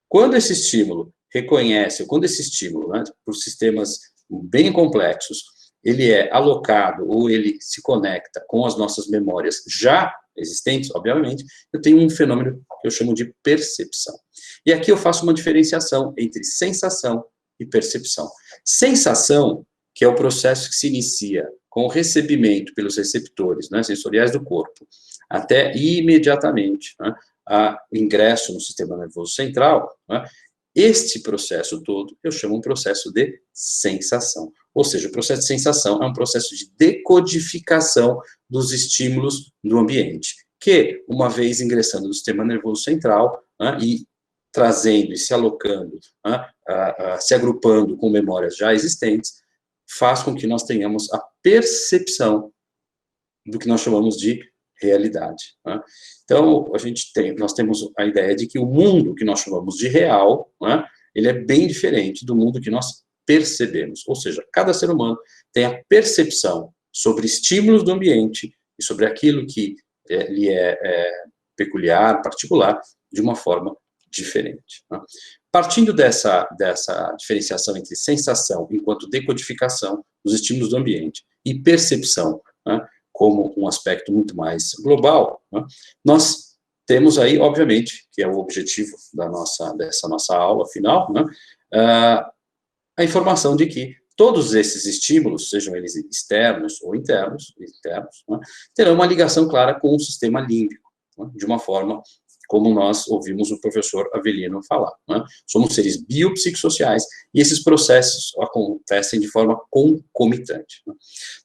Quando esse estímulo reconhece, ou quando esse estímulo, né, por sistemas bem complexos, ele é alocado ou ele se conecta com as nossas memórias já existentes, obviamente, eu tenho um fenômeno que eu chamo de percepção. E aqui eu faço uma diferenciação entre sensação e percepção. Sensação, que é o processo que se inicia com o recebimento pelos receptores, né, sensoriais do corpo, até imediatamente, né, o ingresso no sistema nervoso central, né, este processo todo eu chamo um processo de sensação. Ou seja, o processo de sensação é um processo de decodificação dos estímulos do ambiente, que, uma vez ingressando no sistema nervoso central, né, e trazendo e se alocando, né, se agrupando com memórias já existentes, faz com que nós tenhamos a percepção do que nós chamamos de realidade, né? Então, nós temos a ideia de que o mundo que nós chamamos de real, né, ele é bem diferente do mundo que nós percebemos. Ou seja, cada ser humano tem a percepção sobre estímulos do ambiente e sobre aquilo que lhe é peculiar, particular, de uma forma diferente, né? Partindo dessa diferenciação entre sensação enquanto decodificação dos estímulos do ambiente e percepção, né, como um aspecto muito mais global, né, nós temos aí, obviamente, que é o objetivo dessa nossa aula final, né, a informação de que todos esses estímulos, sejam eles externos ou internos, né, terão uma ligação clara com o sistema límbico, né, de uma forma como nós ouvimos o professor Avelino falar, né? Somos seres biopsicossociais e esses processos acontecem de forma concomitante, né?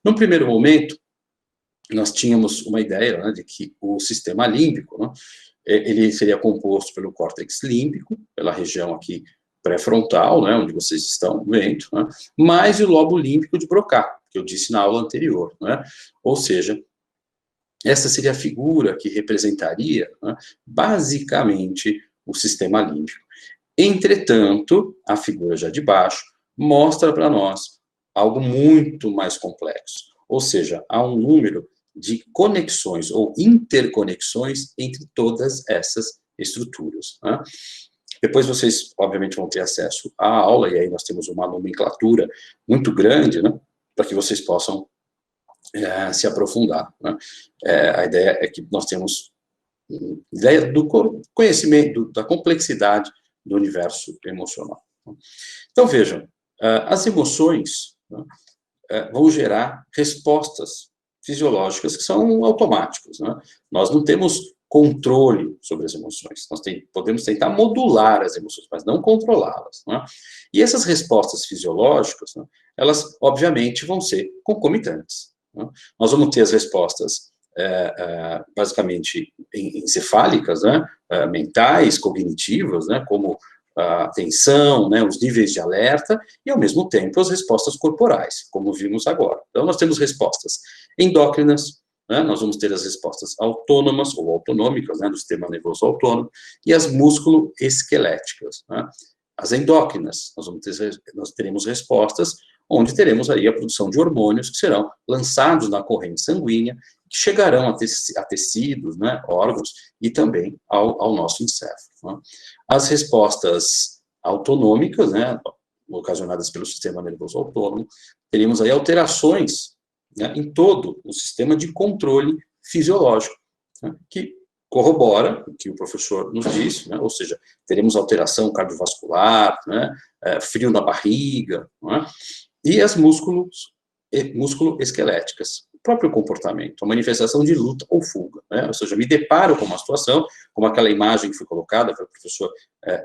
Num primeiro momento, nós tínhamos uma ideia, né, de que o sistema límbico, né, ele seria composto pelo córtex límbico, pela região aqui pré-frontal, né, onde vocês estão vendo, né, mais o lobo límbico de Broca, que eu disse na aula anterior, né? Ou seja, essa seria a figura que representaria, né, basicamente o sistema límbico. Entretanto, a figura já de baixo mostra para nós algo muito mais complexo, ou seja, há um número de conexões ou interconexões entre todas essas estruturas, né? Depois vocês, obviamente, vão ter acesso à aula, e aí nós temos uma nomenclatura muito grande, né, para que vocês possam se aprofundar, né? A ideia é que nós temos ideia do conhecimento, da complexidade do universo emocional. Então, vejam, as emoções, né, vão gerar respostas fisiológicas que são automáticas, né? Nós não temos controle sobre as emoções, nós podemos tentar modular as emoções, mas não controlá-las, né? E essas respostas fisiológicas, né, elas, obviamente, vão ser concomitantes, né? Nós vamos ter as respostas, basicamente, encefálicas, né, mentais, cognitivas, né, como a atenção, né, os níveis de alerta, e, ao mesmo tempo, as respostas corporais, como vimos agora. Então, nós temos respostas endócrinas, né, nós vamos ter as respostas autônomas ou autonômicas, né, do sistema nervoso autônomo, e as músculo-esqueléticas, né. As endócrinas, nós teremos respostas onde teremos aí a produção de hormônios que serão lançados na corrente sanguínea, que chegarão a tecidos, né, órgãos, e também ao nosso encéfalo, né. As respostas autonômicas, né, ocasionadas pelo sistema nervoso autônomo, teríamos aí alterações, né, em todo o sistema de controle fisiológico, né, que corrobora o que o professor nos disse, né, ou seja, teremos alteração cardiovascular, né, frio na barriga, né, e as músculo-esqueléticas, o próprio comportamento, a manifestação de luta ou fuga, né? Ou seja, me deparo com uma situação, como aquela imagem que foi colocada para o professor,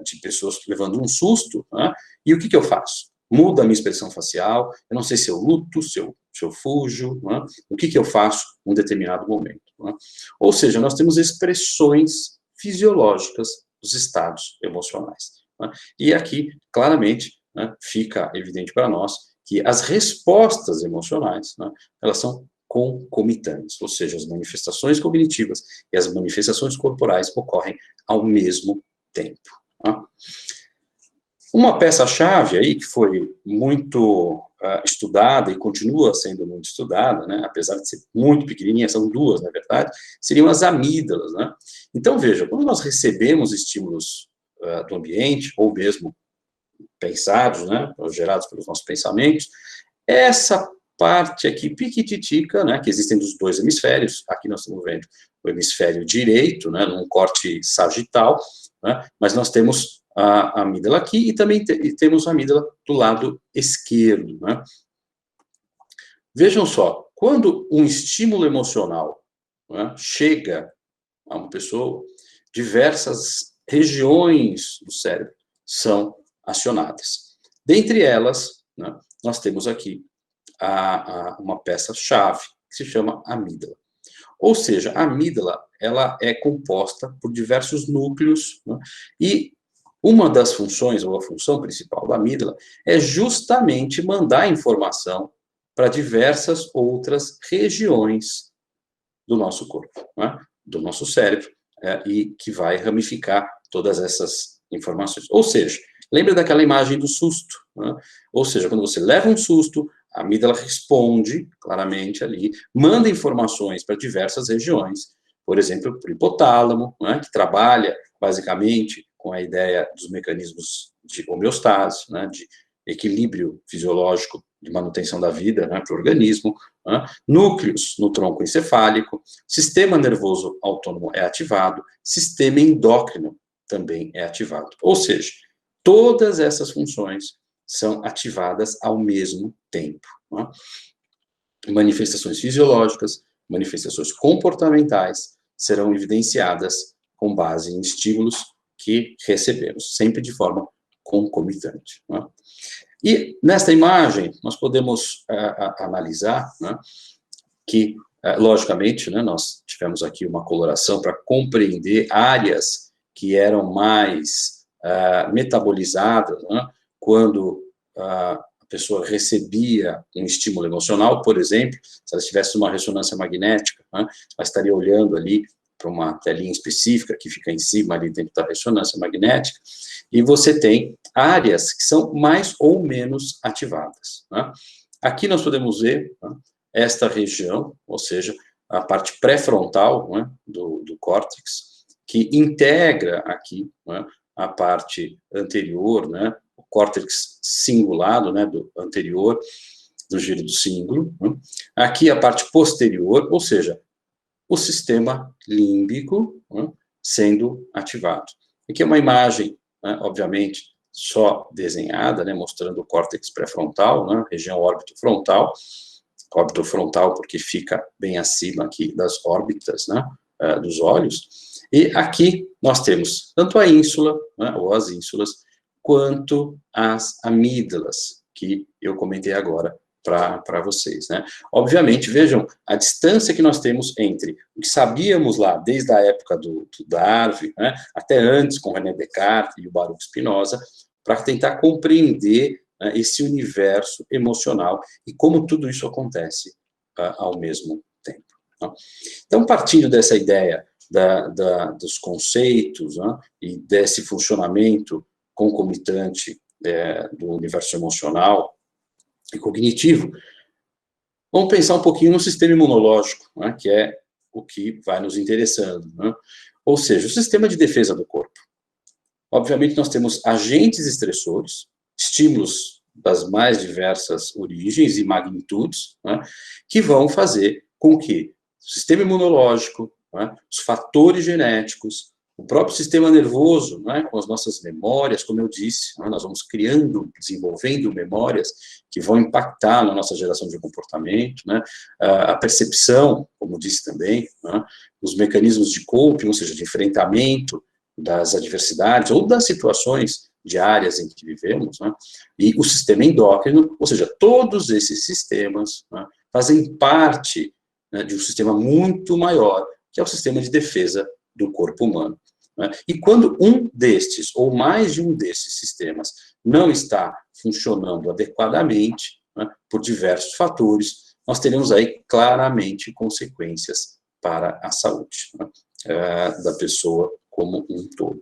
de pessoas levando um susto, né? E o que eu faço? Muda a minha expressão facial, eu não sei se eu luto, se eu fujo, né? O que eu faço em um determinado momento, né? Ou seja, nós temos expressões fisiológicas dos estados emocionais, né? E aqui, claramente, né, fica evidente para nós que as respostas emocionais, né, elas são concomitantes, ou seja, as manifestações cognitivas e as manifestações corporais ocorrem ao mesmo tempo. Tá? Uma peça-chave aí que foi muito estudada e continua sendo muito estudada, né, apesar de ser muito pequenininha, são duas, na verdade, seriam as amígdalas, né? Então, veja, quando nós recebemos estímulos do ambiente, ou mesmo pensados, né, ou gerados pelos nossos pensamentos, essa parte aqui, piquititica, né, que existem dos dois hemisférios, aqui nós estamos vendo o hemisfério direito, né, num corte sagital, né, mas nós temos a amígdala aqui e também temos a amígdala do lado esquerdo, né. Vejam só, quando um estímulo emocional, né, chega a uma pessoa, diversas regiões do cérebro são acionadas. Dentre elas, né, nós temos aqui uma peça-chave, que se chama amígdala. Ou seja, a amígdala, ela é composta por diversos núcleos, né, e uma das funções, ou a função principal da amígdala, é justamente mandar informação para diversas outras regiões do nosso corpo, né, do nosso cérebro, e que vai ramificar todas essas informações. Ou seja, lembra daquela imagem do susto, né? Ou seja, quando você leva um susto, a amígdala responde claramente ali, manda informações para diversas regiões, por exemplo, para o hipotálamo, né, que trabalha basicamente com a ideia dos mecanismos de homeostase, né, de equilíbrio fisiológico, de manutenção da vida, né, para o organismo, né, núcleos no tronco encefálico, sistema nervoso autônomo é ativado, sistema endócrino também é ativado. Ou seja, todas essas funções são ativadas ao mesmo tempo. Né? Manifestações fisiológicas, manifestações comportamentais serão evidenciadas com base em estímulos que recebemos, sempre de forma concomitante. Né? E nesta imagem, nós podemos analisar, né, que, logicamente, né, nós tivemos aqui uma coloração para compreender áreas que eram mais metabolizadas, né, quando a pessoa recebia um estímulo emocional, por exemplo, se ela tivesse uma ressonância magnética, né, ela estaria olhando ali para uma telinha específica que fica em cima ali dentro da ressonância magnética, e você tem áreas que são mais ou menos ativadas. Né? Aqui nós podemos ver, né, esta região, ou seja, a parte pré-frontal, né, do córtex, que integra aqui, né, a parte anterior, né, o córtex cingulado, né, do anterior, do giro do cíngulo. Né? Aqui a parte posterior, ou seja, o sistema límbico, né, sendo ativado. Aqui é uma imagem, né, obviamente, só desenhada, né, mostrando o córtex pré-frontal, né, região órbito-frontal porque fica bem acima aqui das órbitas, né, dos olhos, e aqui nós temos tanto a ínsula, né, ou as ínsulas, quanto as amígdalas, que eu comentei agora para vocês, né. Obviamente, vejam a distância que nós temos entre o que sabíamos lá, desde a época do Darwin, né, até antes com René Descartes e o Baruch Spinoza, para tentar compreender, né, esse universo emocional e como tudo isso acontece ao mesmo tempo. Tá? Então, partindo dessa ideia dos conceitos, né, e desse funcionamento concomitante do universo emocional e cognitivo, vamos pensar um pouquinho no sistema imunológico, né, que é o que vai nos interessando, né? Ou seja, o sistema de defesa do corpo. Obviamente, nós temos agentes estressores, estímulos das mais diversas origens e magnitudes, né, que vão fazer com que o sistema imunológico, né, os fatores genéticos, o próprio sistema nervoso, né, com as nossas memórias, como eu disse, né, nós vamos criando, desenvolvendo memórias que vão impactar na nossa geração de comportamento, né, a percepção, como disse também, né, os mecanismos de coping, ou seja, de enfrentamento das adversidades ou das situações diárias em que vivemos, né, e o sistema endócrino, ou seja, todos esses sistemas, né, fazem parte, né, de um sistema muito maior, que é o sistema de defesa do corpo humano. Né? E quando um destes, ou mais de um desses sistemas, não está funcionando adequadamente, né, por diversos fatores, nós teremos aí claramente consequências para a saúde, né, da pessoa como um todo.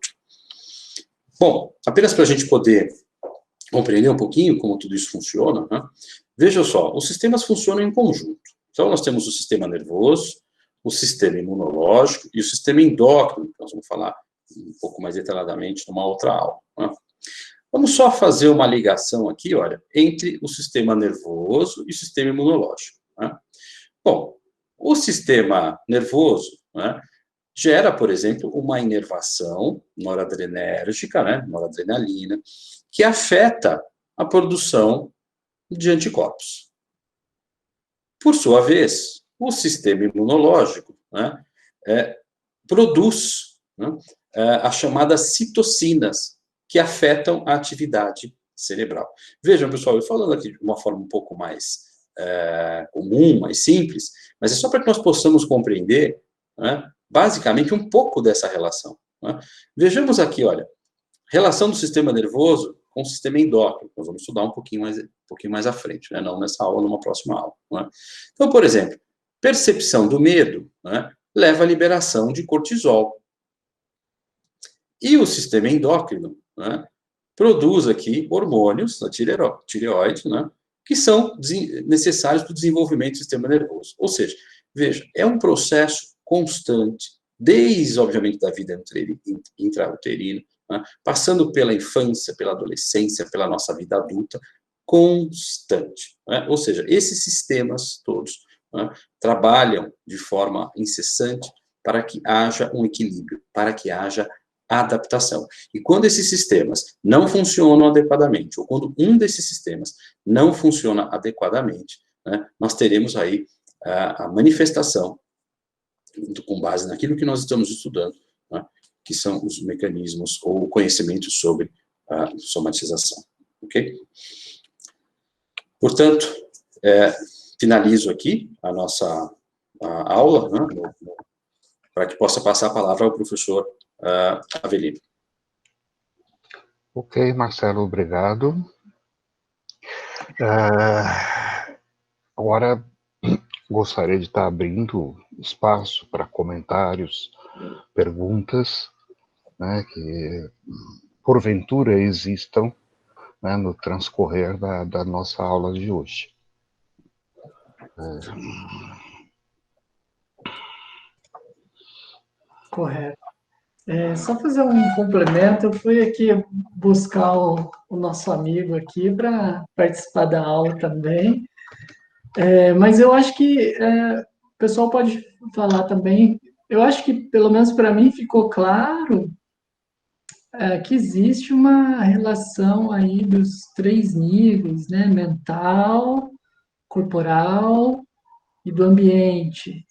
Bom, apenas para a gente poder compreender um pouquinho como tudo isso funciona, né, veja só, os sistemas funcionam em conjunto. Então, nós temos o sistema nervoso, o sistema imunológico e o sistema endócrino, que nós vamos falar um pouco mais detalhadamente numa outra aula, né. Vamos só fazer uma ligação aqui, olha, entre o sistema nervoso e o sistema imunológico, né. Bom, o sistema nervoso, né, gera, por exemplo, uma inervação noradrenérgica, né, noradrenalina, que afeta a produção de anticorpos. Por sua vez, o sistema imunológico, né, produz, né, as chamadas citocinas, que afetam a atividade cerebral. Vejam, pessoal, eu falando aqui de uma forma um pouco mais comum, mais simples, mas é só para que nós possamos compreender, né, basicamente um pouco dessa relação, né. Vejamos aqui, olha, relação do sistema nervoso com o sistema endócrino. Nós vamos estudar um pouquinho mais à frente, né, não nessa aula, numa próxima aula, né. Então, por exemplo, percepção do medo, né, leva à liberação de cortisol. E o sistema endócrino, né, produz aqui hormônios na tireoide, né, que são necessários para o desenvolvimento do sistema nervoso. Ou seja, veja, é um processo constante, desde, obviamente, da vida intrauterina, né, passando pela infância, pela adolescência, pela nossa vida adulta, constante, né. Ou seja, esses sistemas todos, né, trabalham de forma incessante para que haja um equilíbrio, para que haja adaptação. E quando esses sistemas não funcionam adequadamente, ou quando um desses sistemas não funciona adequadamente, né, nós teremos aí a manifestação, com base naquilo que nós estamos estudando, né, que são os mecanismos ou o conhecimento sobre a somatização. Ok? Portanto, finalizo aqui a nossa aula, né, para que possa passar a palavra ao professor Avelino. Ok, Marcelo, obrigado. Agora, gostaria de estar abrindo espaço para comentários, perguntas, né, que porventura existam, né, no transcorrer da nossa aula de hoje. Correto. Só fazer um complemento, eu fui aqui buscar o nosso amigo aqui para participar da aula também, mas eu acho que o pessoal pode falar também, eu acho que, pelo menos para mim, ficou claro que existe uma relação aí dos três níveis, né? Mental, corporal e do ambiente,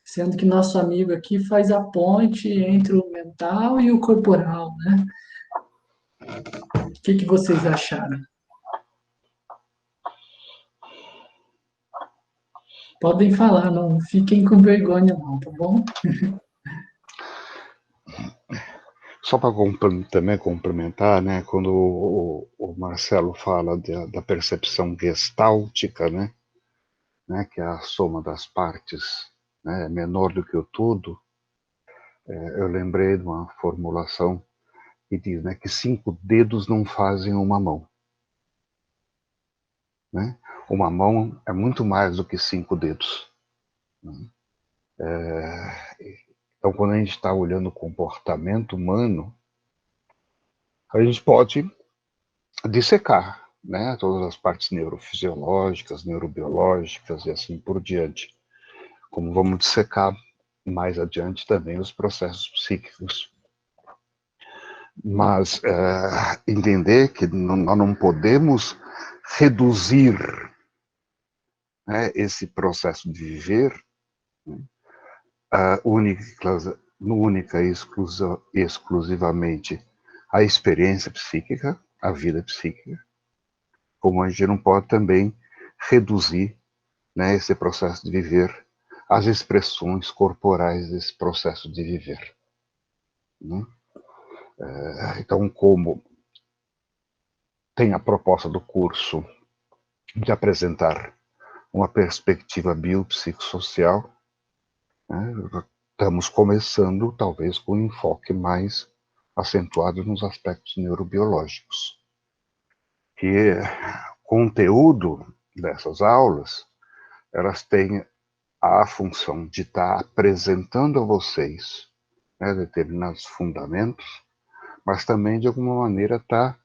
sendo que nosso amigo aqui faz a ponte entre o mental e o corporal, né? O que vocês acharam? Podem falar, não fiquem com vergonha não, tá bom? Só para também complementar, né, quando o Marcelo fala da percepção gestáltica, né, que é a soma das partes, né, é menor do que o todo, eu lembrei de uma formulação que diz, né, que 5 dedos não fazem uma mão. Né? Uma mão é muito mais do que 5 dedos. Né? Então, quando a gente está olhando o comportamento humano, a gente pode dissecar, né, todas as partes neurofisiológicas, neurobiológicas e assim por diante. Como vamos dissecar mais adiante também os processos psíquicos. Mas entender que nós não podemos reduzir, né, esse processo de viver, né, única e exclusivamente a experiência psíquica, a vida psíquica, como a gente não pode também reduzir, né, esse processo de viver às expressões corporais desse processo de viver. Né? Então, como tem a proposta do curso de apresentar uma perspectiva biopsicossocial, né? Estamos começando, talvez, com um enfoque mais acentuado nos aspectos neurobiológicos. Que o conteúdo dessas aulas, elas têm a função de estar apresentando a vocês, né, determinados fundamentos, mas também, de alguma maneira, estar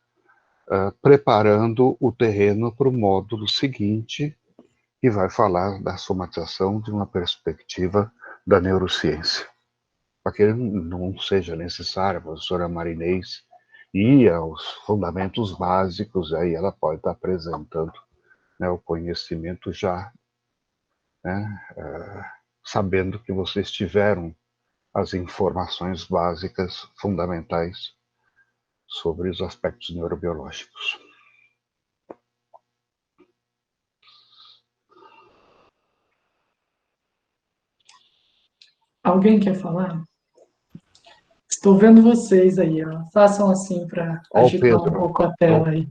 preparando o terreno para o módulo seguinte, que vai falar da somatização de uma perspectiva da neurociência. Para que não seja necessário a professora Marinês ir aos fundamentos básicos, aí ela pode estar apresentando, né, o conhecimento já, né, sabendo que vocês tiveram as informações básicas, fundamentais, sobre os aspectos neurobiológicos. Alguém quer falar? Estou vendo vocês aí, ó. Façam assim para agitar um pouco a tela aí.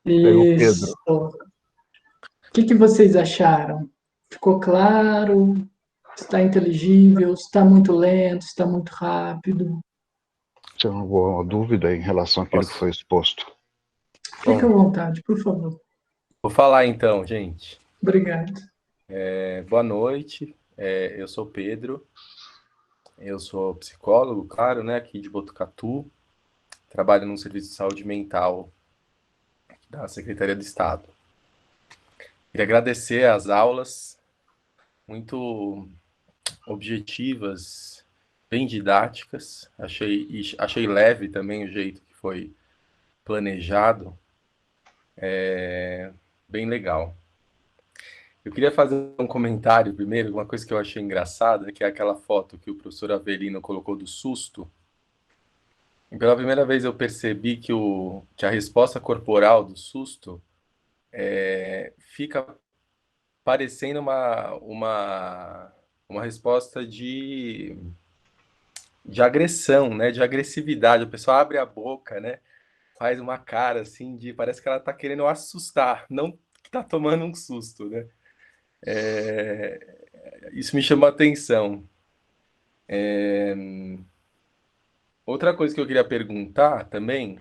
Tem o Isso. Pedro. O que vocês acharam? Ficou claro? Está inteligível? Está muito lento? Está muito rápido? Tem alguma dúvida em relação àquilo que foi exposto? Fique à vontade, por favor. Vou falar então, gente. Obrigado. Boa noite, eu sou Pedro, eu sou psicólogo, claro, né, aqui de Botucatu, trabalho no Serviço de Saúde Mental da Secretaria de Estado. Queria agradecer as aulas, muito objetivas, bem didáticas, achei leve também o jeito que foi planejado, bem legal. Eu queria fazer um comentário primeiro, uma coisa que eu achei engraçada, que é aquela foto que o professor Avelino colocou do susto. E pela primeira vez eu percebi que a resposta corporal do susto fica parecendo uma resposta de agressão, né? De agressividade. A pessoa abre a boca, né? Faz uma cara assim parece que ela está querendo assustar, não que está tomando um susto, né? Isso me chamou a atenção. Outra coisa que eu queria perguntar também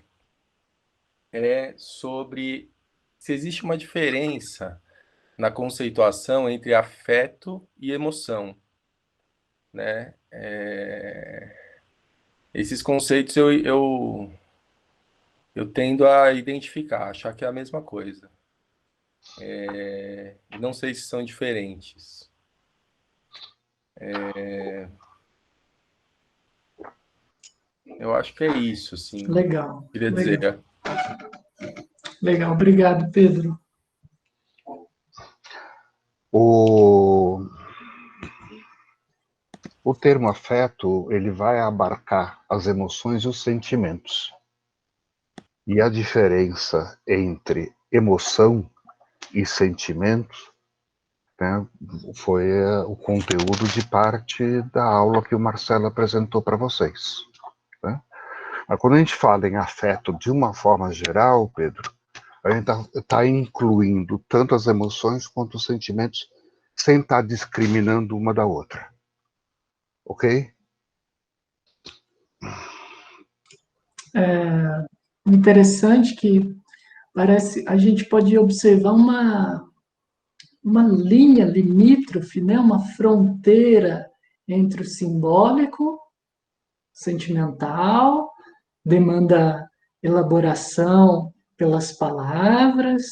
é sobre se existe uma diferença na conceituação entre afeto e emoção, né? Esses conceitos eu tendo a identificar, achar que é a mesma coisa. Não sei se são diferentes. Eu acho que é isso, assim. Legal. Queria legal. dizer. Legal, obrigado, Pedro. O termo afeto, ele vai abarcar as emoções e os sentimentos. E a diferença entre emoção e sentimentos, né, foi o conteúdo de parte da aula que o Marcelo apresentou para vocês. Né? Mas quando a gente fala em afeto de uma forma geral, Pedro, a gente está incluindo tanto as emoções quanto os sentimentos, sem estar discriminando uma da outra. Ok? Interessante que a gente pode observar uma linha limítrofe, né? Uma fronteira entre o simbólico, sentimental, demanda elaboração pelas palavras,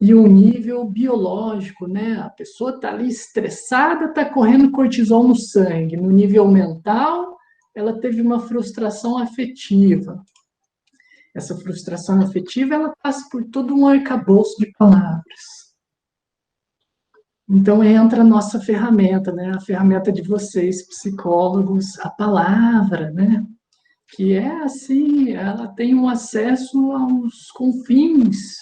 e o nível biológico, né? A pessoa está ali estressada, está correndo cortisol no sangue. No nível mental, ela teve uma frustração afetiva. Essa frustração afetiva, ela passa por todo um arcabouço de palavras. Então entra a nossa ferramenta, né? A ferramenta de vocês, psicólogos, a palavra, né? Que é assim, ela tem um acesso aos confins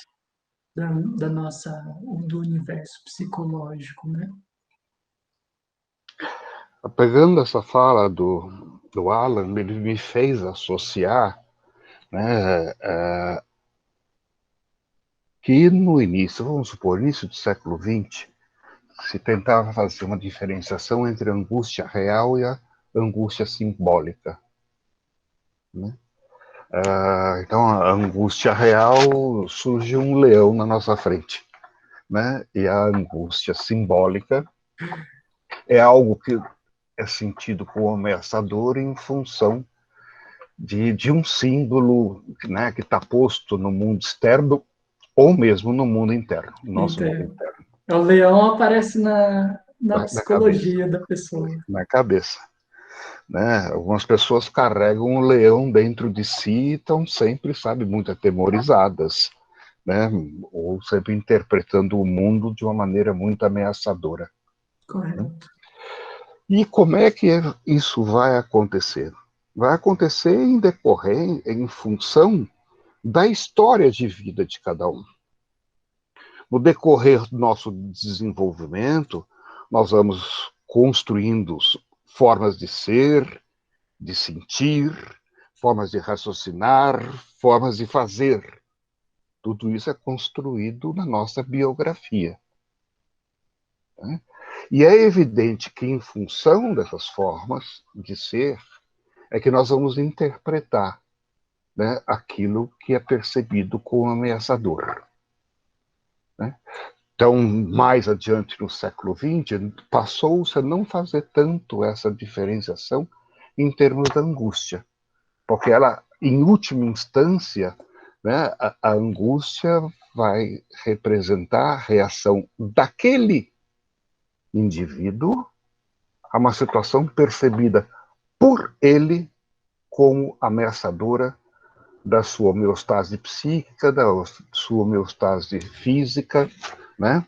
do universo psicológico, né? Pegando essa fala do Alan, ele me fez associar, né, que no início, vamos supor, início do século XX, se tentava fazer uma diferenciação entre a angústia real e a angústia simbólica, né? Então, a angústia real, surge um leão na nossa frente, né? E a angústia simbólica é algo que é sentido como ameaçador em função de um símbolo, né, que está posto no mundo externo ou mesmo no mundo interno, no nosso mundo Entendo. interno, O leão aparece na na cabeça, psicologia da pessoa. na cabeça. Né? Algumas pessoas carregam um leão dentro de si e estão sempre, sabe, muito atemorizadas, né? Ou sempre interpretando o mundo de uma maneira muito ameaçadora. Né? Correto. E como é que isso vai acontecer? Vai acontecer em função da história de vida de cada um. No decorrer do nosso desenvolvimento, nós vamos construindo formas de ser, de sentir, formas de raciocinar, formas de fazer. Tudo isso é construído na nossa biografia. Né? E é evidente que, em função dessas formas de ser, é que nós vamos interpretar, né, aquilo que é percebido como ameaçador. Né? Então, mais adiante no século XX, passou-se a não fazer tanto essa diferenciação em termos da angústia, porque ela, em última instância, né, a angústia vai representar a reação daquele indivíduo a uma situação percebida por ele como ameaçadora da sua homeostase psíquica, da sua homeostase física, né?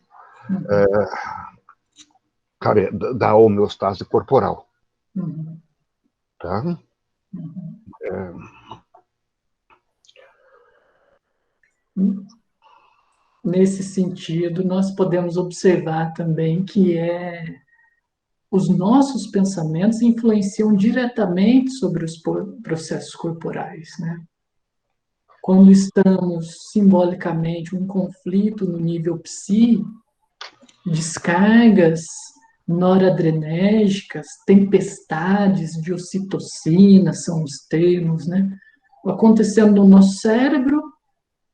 Da homeostase corporal. Uhum. Tá? Nesse sentido, nós podemos observar também que os nossos pensamentos influenciam diretamente sobre os processos corporais, né? Quando estamos simbolicamente em conflito no nível psi, descargas noradrenérgicas, tempestades de ocitocina são os termos, né? Acontecendo no nosso cérebro,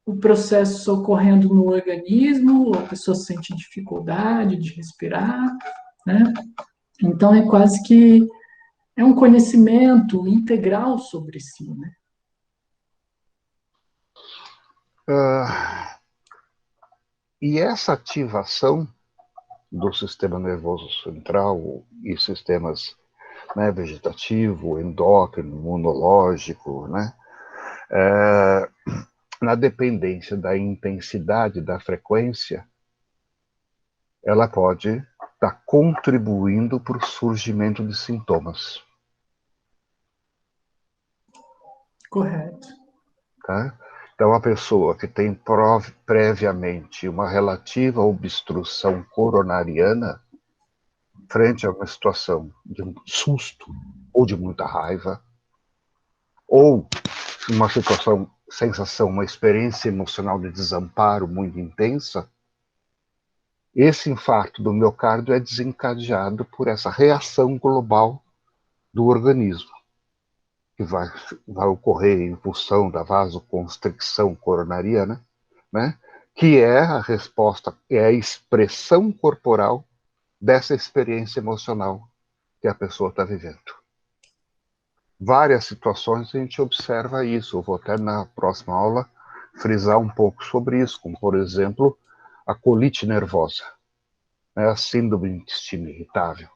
o processo ocorrendo no organismo, a pessoa sente dificuldade de respirar, né? Então é quase que é um conhecimento integral sobre si, né? E essa ativação do sistema nervoso central e sistemas, né, vegetativo, endócrino, imunológico, né, na dependência da intensidade da frequência, ela pode estar contribuindo para o surgimento de sintomas. Correto. Tá? Então, a pessoa que tem previamente uma relativa obstrução coronariana, frente a uma situação de um susto ou de muita raiva, ou uma situação, sensação, uma experiência emocional de desamparo muito intensa, esse infarto do miocárdio é desencadeado por essa reação global do organismo, que vai ocorrer em função da vasoconstricção coronariana, né? Que é a resposta, é a expressão corporal dessa experiência emocional que a pessoa está vivendo. Várias situações a gente observa isso. Eu vou até na próxima aula frisar um pouco sobre isso, como, por exemplo, a colite nervosa, né? A síndrome do intestino irritável.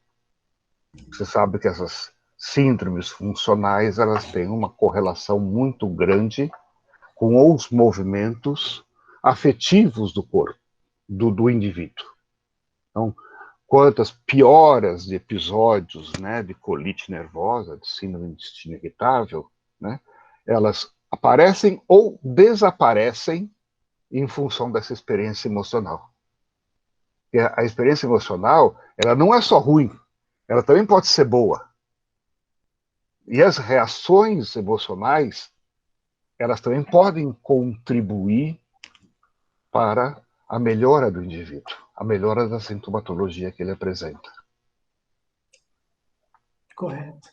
Você sabe que essas síndromes funcionais, elas têm uma correlação muito grande com os movimentos afetivos do corpo, do indivíduo. Então, quantas pioras de episódios, né, de colite nervosa, de síndrome do intestino irritável, né, elas aparecem ou desaparecem em função dessa experiência emocional. E a experiência emocional, ela não é só ruim, ela também pode ser boa. E as reações emocionais, elas também podem contribuir para a melhora do indivíduo, a melhora da sintomatologia que ele apresenta. Correto.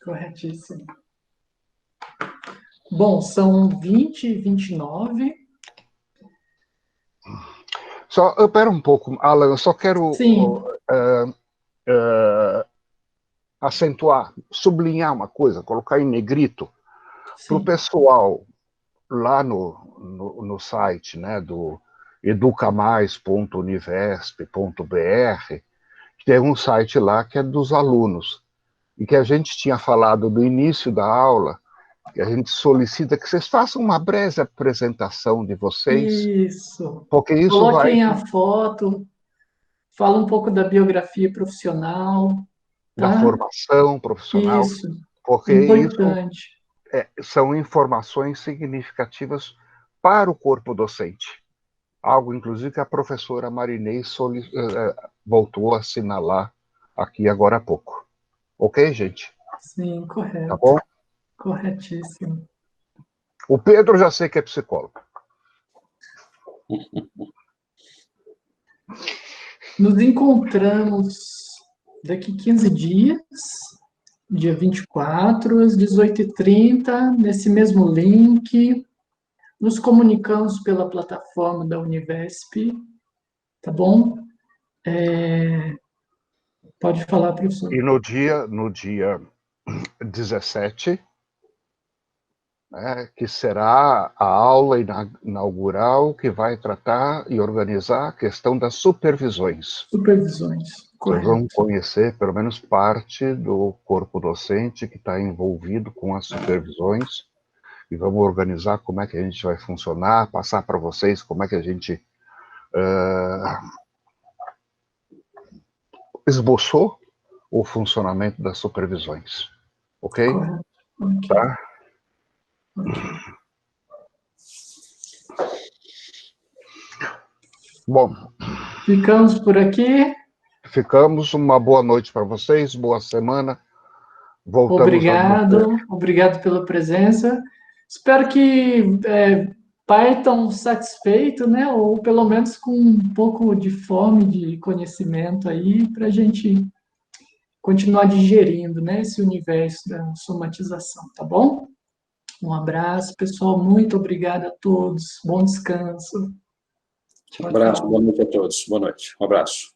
Corretíssimo. Bom, são 20h29. Só, pera um pouco, Alan, eu só quero acentuar, sublinhar uma coisa, colocar em negrito, para o pessoal lá no site, né, do educamais.univesp.br, tem um site lá que é dos alunos, e que a gente tinha falado do início da aula, que a gente solicita que vocês façam uma breve apresentação de vocês. Isso. Porque isso Coloquem vai... a foto, fala um pouco da biografia profissional. Tá? Da formação profissional. Isso, Porque importante. Isso são informações significativas para o corpo docente. Algo, inclusive, que a professora Marinês voltou a assinalar aqui agora há pouco. Ok, gente? Sim, correto. Tá bom? Corretíssimo. O Pedro já sei que é psicólogo. Nos encontramos daqui 15 dias, dia 24, às 18h30, nesse mesmo link. Nos comunicamos pela plataforma da Univesp, tá bom? Pode falar, professor. E no dia 17, né, que será a aula inaugural que vai tratar e organizar a questão das supervisões. Supervisões, correto. Vocês vão conhecer, pelo menos, parte do corpo docente que está envolvido com as supervisões e vamos organizar como é que a gente vai funcionar, passar para vocês como é que a gente esboçou o funcionamento das supervisões. Ok? Correto. Okay. Tá? Okay. Bom. Ficamos por aqui. Ficamos. Uma boa noite para vocês, boa semana. Voltamos Obrigado pela presença. Espero que partam satisfeitos, né? Ou pelo menos com um pouco de fome de conhecimento aí, para a gente continuar digerindo, né, esse universo da somatização, tá bom? Um abraço, pessoal. Muito obrigada a todos. Bom descanso. Tchau, um abraço, boa noite a todos. Boa noite. Um abraço.